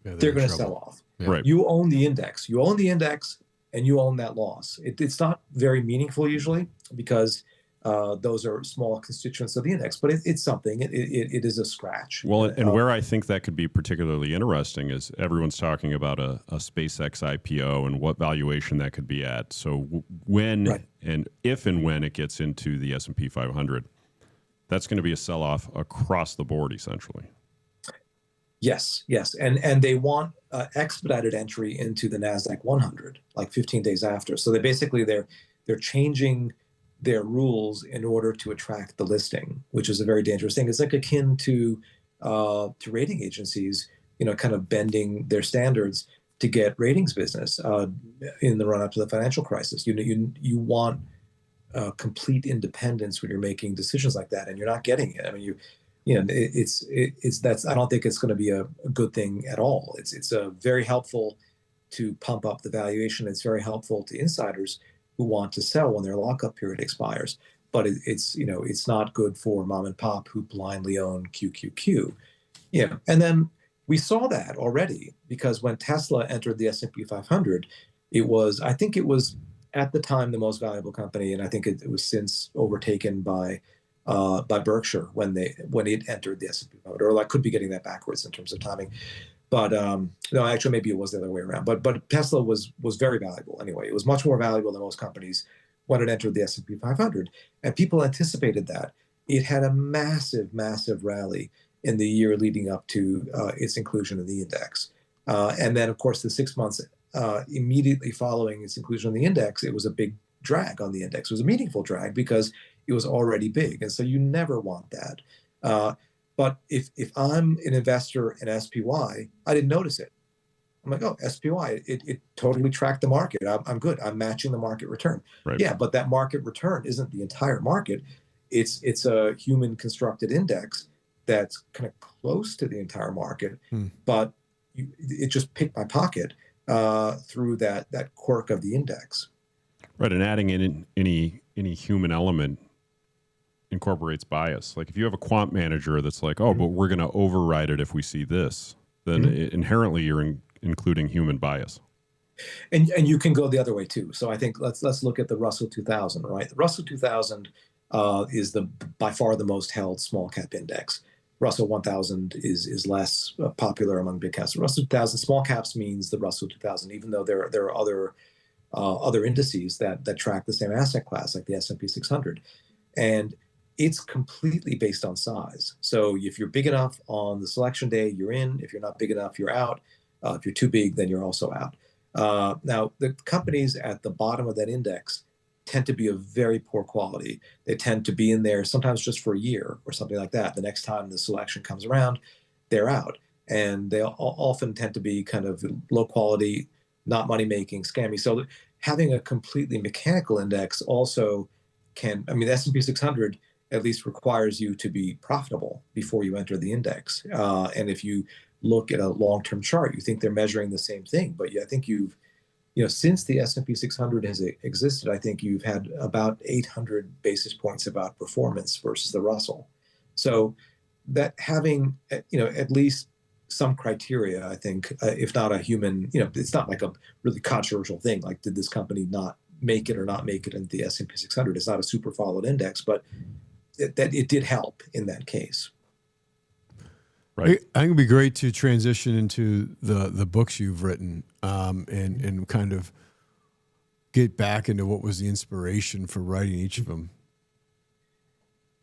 C: they're going to sell off.
A: Yeah. Right.
C: You own the index. You own the index, and you own that loss. It's not very meaningful usually, because those are small constituents of the index, but it's something. It is a scratch.
A: Well, and where I think that could be particularly interesting is everyone's talking about a SpaceX IPO and what valuation that could be at. So when and when it gets into the S&P 500, that's going to be a sell-off across the board, essentially.
C: Yes, and they want expedited entry into the NASDAQ 100, like 15 days after. So they're changing their rules in order to attract the listing, which is a very dangerous thing. It's like akin to rating agencies, kind of bending their standards to get ratings business in the run-up to the financial crisis. You want complete independence when you're making decisions like that, and you're not getting it. I mean, I don't think it's going to be a good thing at all. It's very helpful to pump up the valuation. It's very helpful to insiders who want to sell when their lockup period expires. But it's not good for mom and pop who blindly own QQQ. And then we saw that already, because when Tesla entered the S&P 500, I think it was at the time the most valuable company, and I think it was since overtaken by by Berkshire when it entered the S&P 500. Or I could be getting that backwards in terms of timing. But no, actually, maybe it was the other way around. But Tesla was very valuable anyway. It was much more valuable than most companies when it entered the S&P 500, and people anticipated that. It had a massive, massive rally in the year leading up to its inclusion in the index, and then of course the 6 months immediately following its inclusion in the index, it was a big drag on the index. It was a meaningful drag because it was already big, and so you never want that. But if I'm an investor in SPY, I didn't notice it. I'm like, oh, SPY, it totally tracked the market. I'm good. I'm matching the market return.
A: Right.
C: Yeah, but that market return isn't the entire market. It's a human constructed index that's kind of close to the entire market, but it just picked my pocket through that quirk of the index.
A: Right, and adding in any human element incorporates bias. Like if you have a quant manager that's like, oh, but we're going to override it if we see this, then inherently you're including human bias.
C: And you can go the other way too. So I think let's look at the Russell 2000, right? The Russell 2000 is by far the most held small cap index. Russell 1000 is less popular among big caps. Russell 2000 small caps means the Russell 2000, even though there are other indices that track the same asset class, like the S&P 600, and it's completely based on size. So if you're big enough on the selection day, you're in. If you're not big enough, you're out. If you're too big, then you're also out. Now, the companies at the bottom of that index tend to be of very poor quality. They tend to be in there sometimes just for a year or something like that. The next time the selection comes around, they're out. And they often tend to be kind of low quality, not money making, scammy. So having a completely mechanical index also can, I mean, the S&P 600 at least requires you to be profitable before you enter the index. And if you look at a long-term chart, you think they're measuring the same thing. But I think since the S&P 600 has existed, I think you've had about 800 basis points of outperformance versus the Russell. So that having, at least some criteria, I think, if not a human, it's not like a really controversial thing. Like, did this company not make it or not make it into the S&P 600? It's not a super followed index, but it did help in that case.
B: Right. I think it'd be great to transition into the books you've written and kind of get back into what was the inspiration for writing each of them.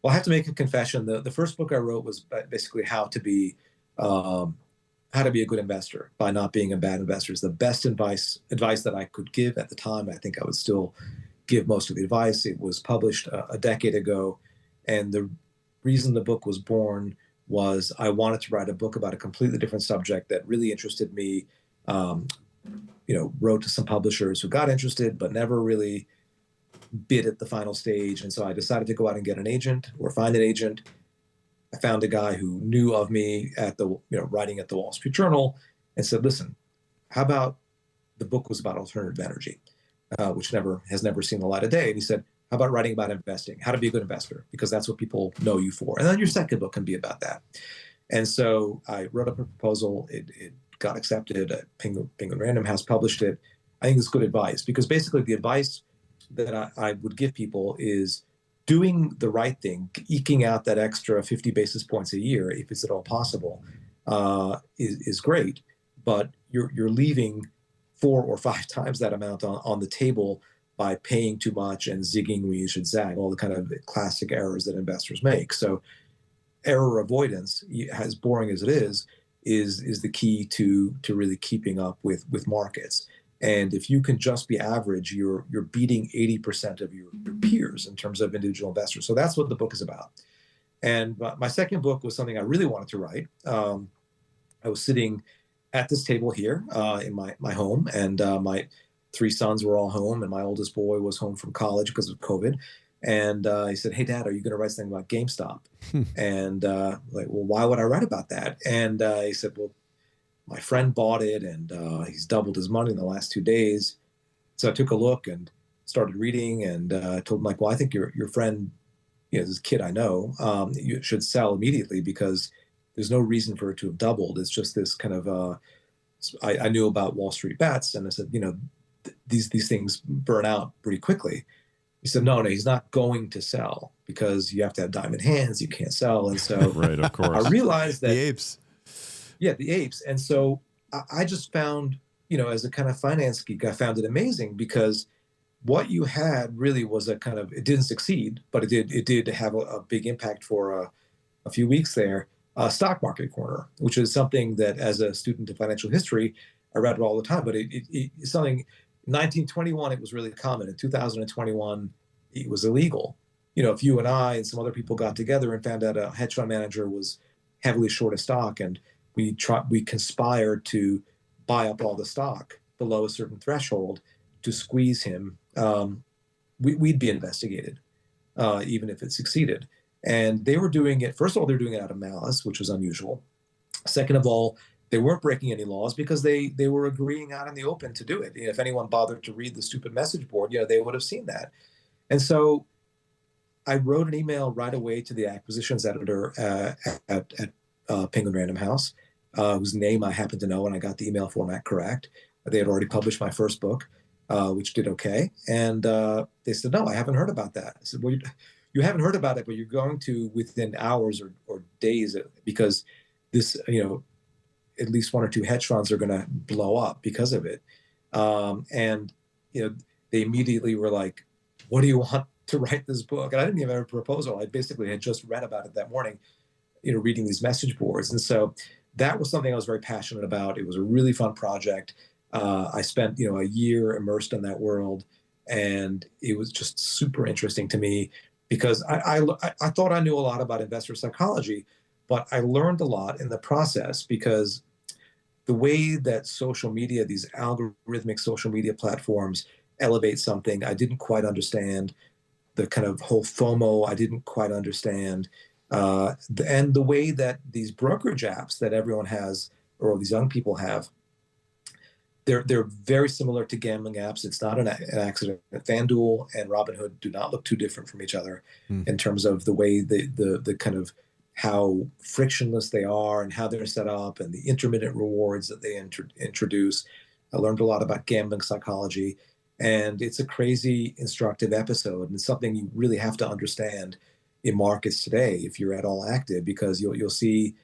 C: Well, I have to make a confession. The first book I wrote was basically how to be a good investor by not being a bad investor. It's the best advice that I could give at the time. I think I would still give most of the advice. It was published a decade ago, and the reason the book was born was I wanted to write a book about a completely different subject that really interested me. Wrote to some publishers who got interested but never really bid at the final stage, and so I decided to go out and get an agent or find an agent. I found a guy who knew of me at the writing at the Wall Street Journal, and said, "Listen, how about the book was about alternative energy, which has never seen the light of day?" And he said, "How about writing about investing, how to be a good investor, because that's what people know you for, and then your second book can be about that." And so I wrote up a proposal. It got accepted. Penguin Random House published it. I think it's good advice, because basically the advice that I would give people is doing the right thing, eking out that extra 50 basis points a year, if it's at all possible, is great. But you're leaving 4 or 5 times that amount on the table by paying too much and zigging when you should zag, all the kind of classic errors that investors make. So error avoidance, as boring as it is the key to really keeping up with markets. And if you can just be average, you're beating 80% of your peers in terms of individual investors. So that's what the book is about. And my second book was something I really wanted to write. I was sitting at this table here in my home, and my 3 sons were all home, and my oldest boy was home from college because of COVID. And he said, "Hey, Dad, are you going to write something about GameStop?" And well, why would I write about that? And he said, "Well, my friend bought it, and he's doubled his money in the last 2 days." So I took a look and started reading, and told him, like, "Well, I think your friend, this kid I know, you should sell immediately, because there's no reason for it to have doubled. It's just this kind of I knew about Wall Street bets, and I said, these things burn out pretty quickly." He said, no, he's not going to sell because you have to have diamond hands. You can't sell. And so
A: Right, of course.
C: I realized that
B: The apes.
C: Yeah, the apes. And so I just found, as a kind of finance geek, I found it amazing because what you had really was a kind of, it didn't succeed, but it did have a big impact for a few weeks there, stock market corner, which is something that as a student of financial history, I read all the time, but it's something, 1921, it was really common. In 2021, it was illegal. If you and I and some other people got together and found out a hedge fund manager was heavily short of stock, and we conspired to buy up all the stock below a certain threshold to squeeze him, we'd be investigated, even if it succeeded. And they were doing it, first of all, they're doing it out of malice, which was unusual. Second of all, they weren't breaking any laws because they were agreeing out in the open to do it. If anyone bothered to read the stupid message board, they would have seen that. And so I wrote an email right away to the acquisitions editor at Penguin Random House, whose name I happen to know, and I got the email format correct. They had already published my first book, which did okay. And they said, no, I haven't heard about that. I said, well, you haven't heard about it, but you're going to within hours or days, because this, at least one or two hedge funds are going to blow up because of it. And they immediately were like, what do you want to write this book? And I didn't even have a proposal. I basically had just read about it that morning, reading these message boards. And so that was something I was very passionate about. It was a really fun project. I spent, a year immersed in that world, and it was just super interesting to me because I thought I knew a lot about investor psychology, but I learned a lot in the process because the way that social media, these algorithmic social media platforms elevate something, I didn't quite understand. The kind of whole FOMO, I didn't quite understand. And the way that these brokerage apps that everyone has, or these young people have, they're very similar to gambling apps. It's not an accident. FanDuel and Robinhood do not look too different from each other in terms of the way the kind of how frictionless they are and how they're set up and the intermittent rewards that they introduce. I learned a lot about gambling psychology, and it's a crazy instructive episode, and it's something you really have to understand in markets today if you're at all active, because you'll see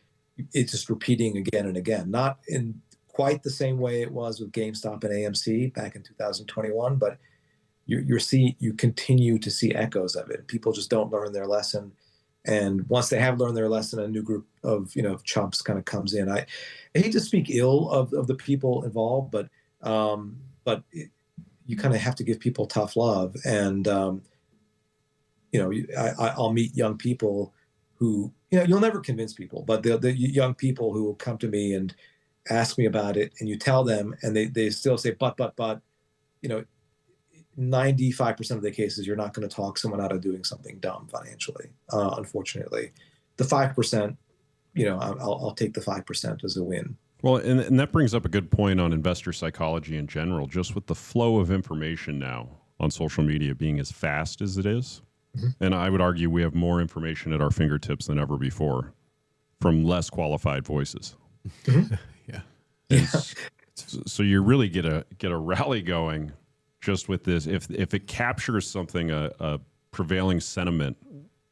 C: it just repeating again and again, not in quite the same way it was with GameStop and AMC back in 2021, but you continue to see echoes of it. People just don't learn their lesson. And once they have learned their lesson, a new group of chumps kind of comes in. I hate to speak ill of the people involved, but you kind of have to give people tough love. And I'll meet young people who you'll never convince people, but the young people who will come to me and ask me about it, and you tell them, and they still say but 95% of the cases, you're not going to talk someone out of doing something dumb financially. Unfortunately, the 5%, I'll take the 5% as a win.
A: Well, and that brings up a good point on investor psychology in general, just with the flow of information now on social media being as fast as it is. Mm-hmm. And I would argue we have more information at our fingertips than ever before from less qualified voices.
B: Mm-hmm. Yeah.
A: So you really get a rally going just with this. If it captures something, a prevailing sentiment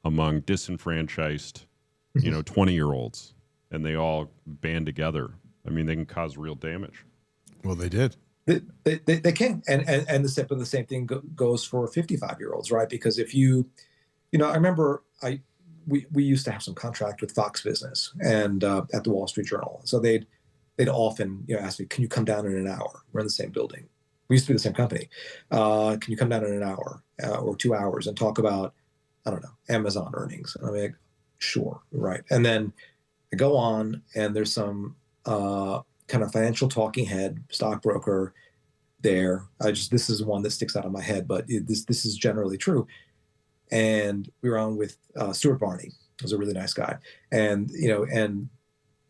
A: among disenfranchised, 20-year-olds, and they all band together, I mean, they can cause real damage.
B: Well, they did.
C: They can, and the same thing goes for 55-year-olds, right? Because if I remember we used to have some contract with Fox Business and at the Wall Street Journal, so they'd often ask me, "Can you come down in an hour? We're in the same building. We used to be the same company. Can you come down in an hour or 2 hours and talk about, I don't know, Amazon earnings?" And I'm like, "Sure, right." And then I go on, and there's some kind of financial talking head, stockbroker there. This is one that sticks out of my head, but this is generally true. And we were on with Stuart Barney, who was a really nice guy. And, and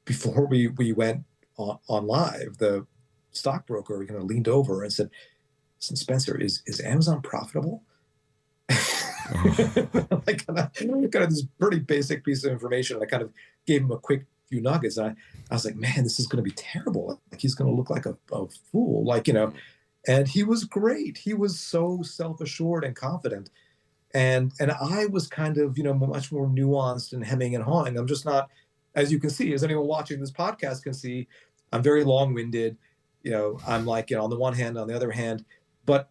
C: before we went on live, the stockbroker kind of leaned over and said, "Listen, Spencer, is Amazon profitable?" Like kind of this pretty basic piece of information. I kind of gave him a quick few nuggets. And I was like, man, this is going to be terrible. Like, he's going to look like a fool, and he was great. He was so self-assured and confident. And I was kind of, much more nuanced and hemming and hawing. I'm just not, as you can see, as anyone watching this podcast can see, I'm very long-winded. I'm like, on the one hand, on the other hand. But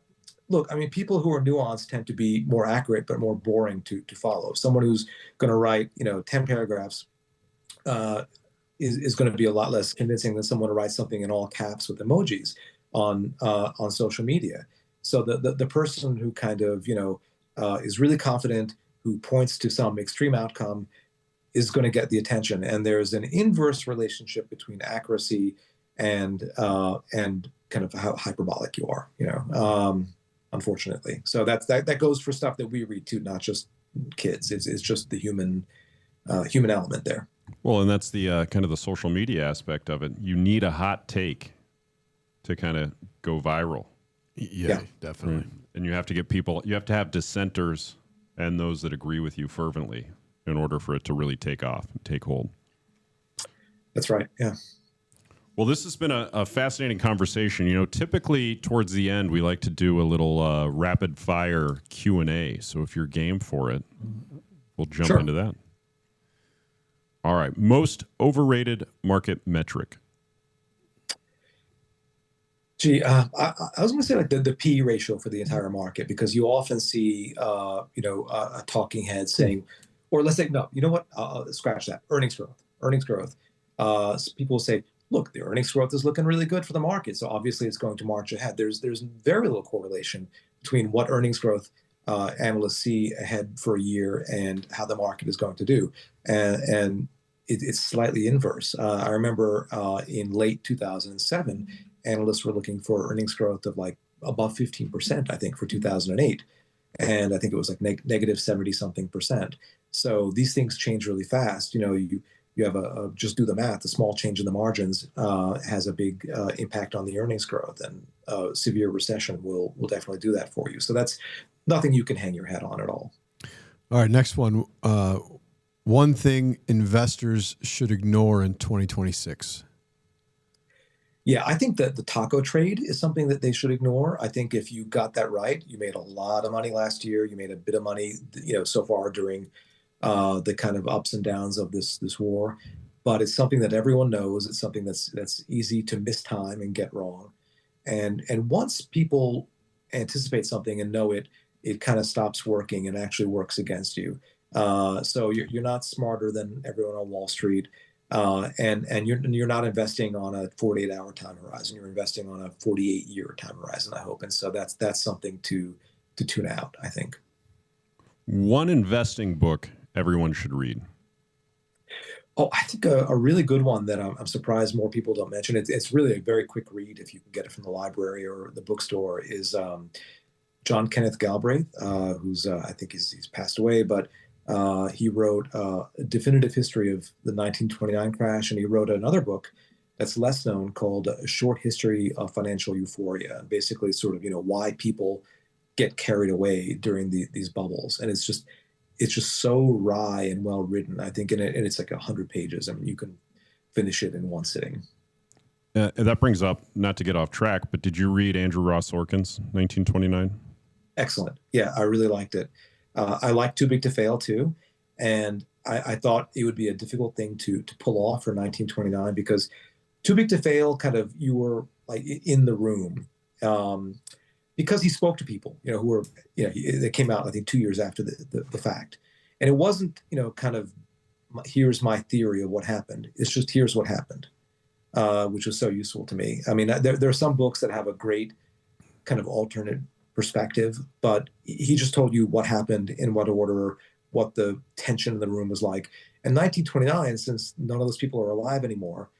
C: look, I mean, people who are nuanced tend to be more accurate, but more boring to follow. Someone who's going to write, 10 paragraphs is going to be a lot less convincing than someone who writes something in all caps with emojis on social media. So the person who kind of, is really confident, who points to some extreme outcome, is going to get the attention. And there's an inverse relationship between accuracy and kind of how hyperbolic you are, unfortunately. So that goes for stuff that we read too, not just kids. It's just the human element there.
A: Well, and that's the kind of the social media aspect of it. You need a hot take to kind of go viral.
B: Yeah, definitely.
A: Right. And you have to get people, you have to have dissenters and those that agree with you fervently in order for it to really take off and take hold.
C: That's right. Yeah.
A: Well, this has been a fascinating conversation. Typically towards the end, we like to do a little rapid fire Q&A. So if you're game for it, we'll jump into that. All right. Most overrated market metric.
C: Gee, I was going to say like the P ratio for the entire market, because you often see, a talking head saying, or let's say, no, you know what? Scratch that. Earnings growth. So people will say, look, the earnings growth is looking really good for the market, so obviously it's going to march ahead. There's very little correlation between what earnings growth analysts see ahead for a year and how the market is going to do, and it's slightly inverse. I remember in late 2007, analysts were looking for earnings growth of like above 15%, I think, for 2008. And I think it was like negative 70 something percent. So these things change really fast. You have just do the math. A small change in the margins has a big impact on the earnings growth, and severe recession will definitely do that for you. So that's nothing you can hang your hat on at all.
B: All right, next one. One thing investors should ignore in 2026.
C: Yeah, I think that the taco trade is something that they should ignore. I think if you got that right, you made a lot of money last year. You made a bit of money, so far during the kind of ups and downs of this war. But it's something that everyone knows. It's something that's easy to mistime and get wrong. And once people anticipate something and know it, it kind of stops working and actually works against you. So you're not smarter than everyone on Wall Street. And you're not investing on a 48-hour time horizon. You're investing on a 48-year time horizon, I hope. And so that's something to tune out, I think.
A: One investing book everyone should read.
C: Oh, I think a really good one that I'm surprised more people don't mention. It's really a very quick read if you can get it from the library or the bookstore. Is John Kenneth Galbraith, who's I think he's passed away, but he wrote a definitive history of the 1929 crash, and he wrote another book that's less known called A Short History of Financial Euphoria, and basically sort of why people get carried away during these bubbles. And it's just so wry and well written, I think, and it's like 100 pages. I mean, you can finish it in one sitting.
A: That brings up, not to get off track, but did you read Andrew Ross Sorkin's 1929?
C: Excellent. Yeah, I really liked it. I like Too Big to Fail too, and I thought it would be a difficult thing to pull off for 1929, because Too Big to Fail kind of, you were like in the room, because he spoke to people who were they came out I think 2 years after the fact, and it wasn't kind of here's my theory of what happened. It's just here's what happened, which was so useful to me. I mean, there are some books that have a great kind of alternate perspective, but he just told you what happened, in what order, what the tension in the room was like. And 1929, since none of those people are alive anymore,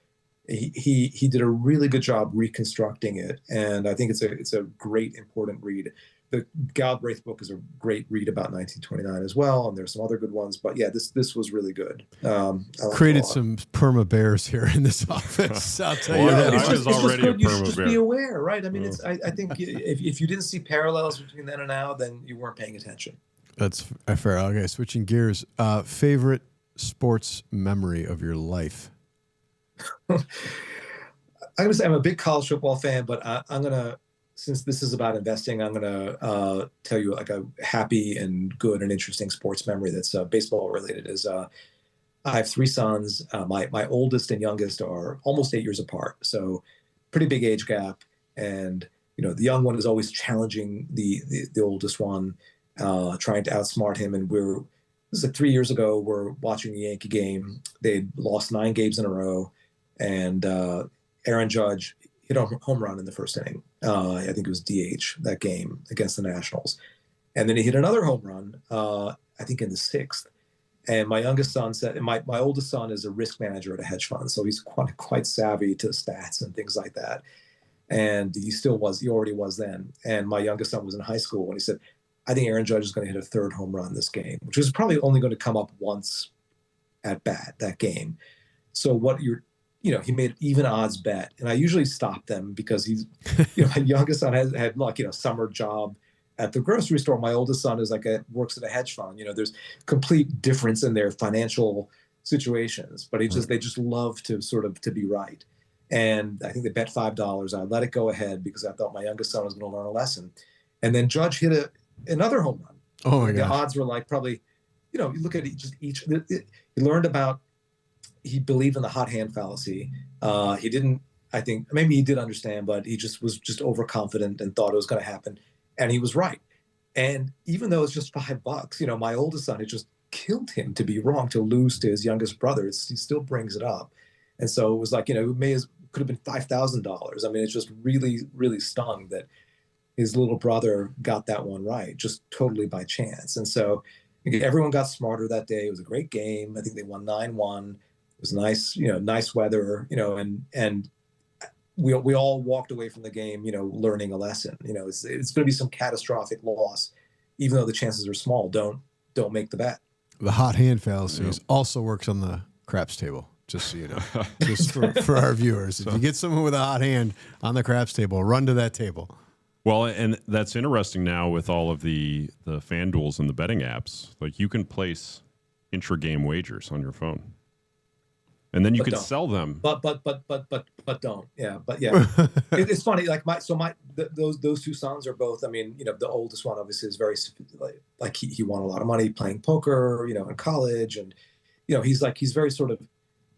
C: he did a really good job reconstructing it, and I think it's a great important read. The Galbraith book is a great read about 1929 as well, and there's some other good ones. But yeah, this was really good.
B: Created some perma bears here in this office. I'll tell you that.
A: I was already a perma bear.
C: You should just be aware, right? I mean, I think if you didn't see parallels between then and now, then you weren't paying attention.
B: That's fair. Okay, switching gears. Favorite sports memory of your life?
C: I'm gonna say I'm a big college football fan, but I'm gonna since this is about investing, I'm going to tell you like a happy and good and interesting sports memory that's baseball related. Is I have three sons. My oldest and youngest are almost 8 years apart, so pretty big age gap. And the young one is always challenging the oldest one, trying to outsmart him. And this is like 3 years ago. We're watching the Yankee game. They'd lost 9 games in a row, and Aaron Judge hit a home run in the first inning. I think it was DH that game against the Nationals. And then he hit another home run, I think in the 6th. And my youngest son said, and my oldest son is a risk manager at a hedge fund. So he's quite savvy to stats and things like that. And he already was then. And my youngest son was in high school when he said, I think Aaron Judge is going to hit a 3rd home run this game, which was probably only going to come up once at bat that game. So he made an even odds bet, and I usually stop them because he's, my youngest son had like, summer job at the grocery store. My oldest son is works at a hedge fund. There's complete difference in their financial situations, but they just love to to be right. And I think they bet $5. I let it go ahead because I thought my youngest son was going to learn a lesson. And then Judge hit another home run.
B: Oh my God.
C: The odds were like probably, you look at each, he learned about, he believed in the hot hand fallacy. He didn't, I think, maybe he did understand, but he was overconfident and thought it was going to happen. And he was right. And even though it's just $5, my oldest son, it just killed him to be wrong, to lose to his youngest brother. He still brings it up. And so it was like, it could have been $5,000. I mean, it just really, really stung that his little brother got that one right, just totally by chance. And so everyone got smarter that day. It was a great game. I think they won 9-1. It was nice, nice weather, and we all walked away from the game, learning a lesson. It's going to be some catastrophic loss, even though the chances are small. Don't make the bet.
B: The hot hand fallacy also works on the craps table, just so you know, just for our viewers. If you get someone with a hot hand on the craps table, run to that table.
A: Well, and that's interesting now with all of the FanDuels and the betting apps. Like you can place intra-game wagers on your phone. And then you could sell them.
C: But don't. Yeah. But yeah, it's funny. Like those two sons are both, I mean, the oldest one obviously is very, like he won a lot of money playing poker, in college. And, he's very sort of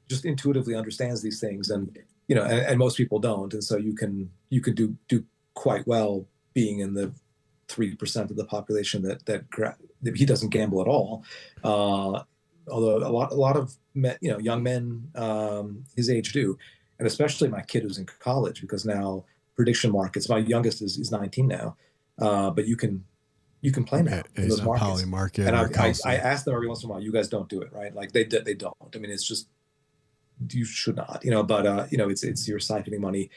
C: just intuitively understands these things. And, and most people don't. And so you can do quite well being in the 3% of the population that he doesn't gamble at all. Although a lot of men, young men his age do, and especially my kid who's in college, because now prediction markets. My youngest is 19 now, but you can play now in those markets.
B: Poly market.
C: And I ask them every once in a while. You guys don't do it, right? Like they don't. I mean, it's just you should not, but it's you're siphoning money,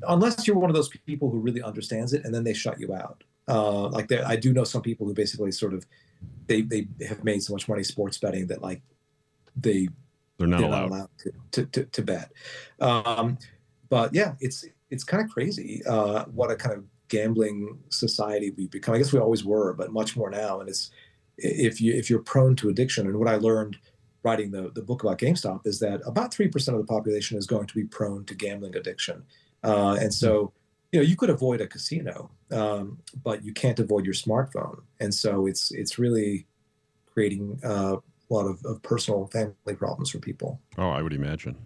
C: unless you're one of those people who really understands it, and then they shut you out. I do know some people who basically sort of. They have made so much money sports betting that like they're not allowed to bet. But yeah, it's kind of crazy what a kind of gambling society we've become. I guess we always were, but much more now. And it's if you're prone to addiction. And what I learned writing the book about GameStop is that about 3% of the population is going to be prone to gambling addiction. And so you could avoid a casino, but you can't avoid your smartphone. And so it's really creating a lot of personal family problems for people.
A: Oh, I would imagine.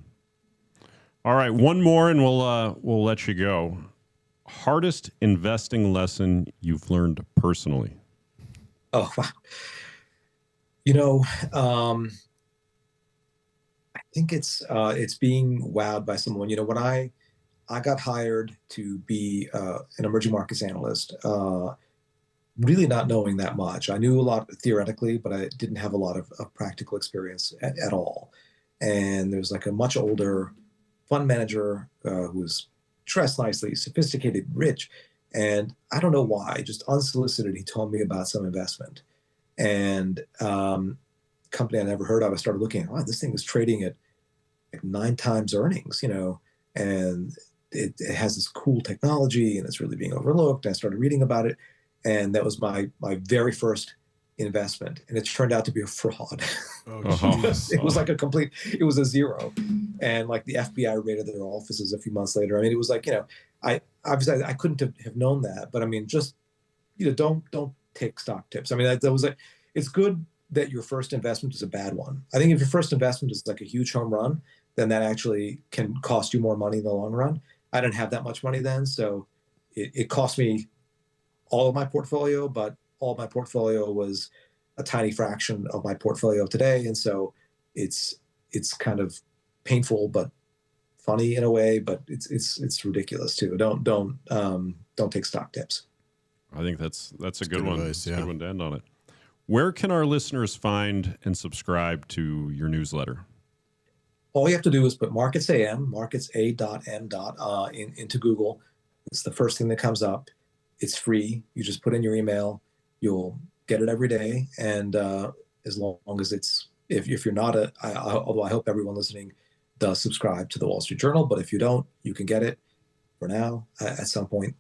A: All right, one more and we'll let you go. Hardest investing lesson you've learned personally?
C: Oh, wow. I think it's being wowed by someone. When I got hired to be an emerging markets analyst, really not knowing that much. I knew a lot theoretically, but I didn't have a lot of practical experience at all. And there's like a much older fund manager who was dressed nicely, sophisticated, rich. And I don't know why, just unsolicited, he told me about some investment. And company I never heard of, I started looking, wow, this thing is trading at like 9 times earnings, and it has this cool technology and it's really being overlooked. And I started reading about it. And that was my very first investment. And it turned out to be a fraud. It was like it was a zero. And like the FBI raided their offices a few months later. I mean, it was like, I obviously I couldn't have known that, but I mean, just, don't take stock tips. I mean, that was like, it's good that your first investment is a bad one. I think if your first investment is like a huge home run, then that actually can cost you more money in the long run. I didn't have that much money then, so it cost me all of my portfolio, but all of my portfolio was a tiny fraction of my portfolio today, and so it's kind of painful but funny in a way, but it's ridiculous too. Don't take stock tips.
A: I think that's a good one.
B: Advice, yeah.
A: Good one to end on it. Where can our listeners find and subscribe to your newsletter?
C: All you have to do is put markets AM, markets A.M. Into Google. It's the first thing that comes up. It's free. You just put in your email. You'll get it every day. And as long as it's, if you're not although I hope everyone listening does subscribe to the Wall Street Journal, but if you don't, you can get it for now. At some point,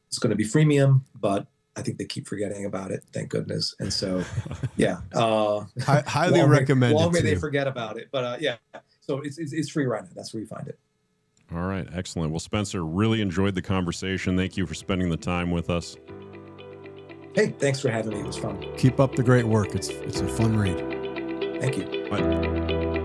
C: it's going to be freemium, but I think they keep forgetting about it. Thank goodness. And so, yeah,
B: I highly recommend it.
C: Long may they forget about it, but yeah. So it's free right now. That's where you find it.
A: All right, excellent. Well, Spencer, really enjoyed the conversation. Thank you for spending the time with us.
C: Hey, thanks for having me. It was fun.
B: Keep up the great work. It's a fun read.
C: Thank you.
A: Bye.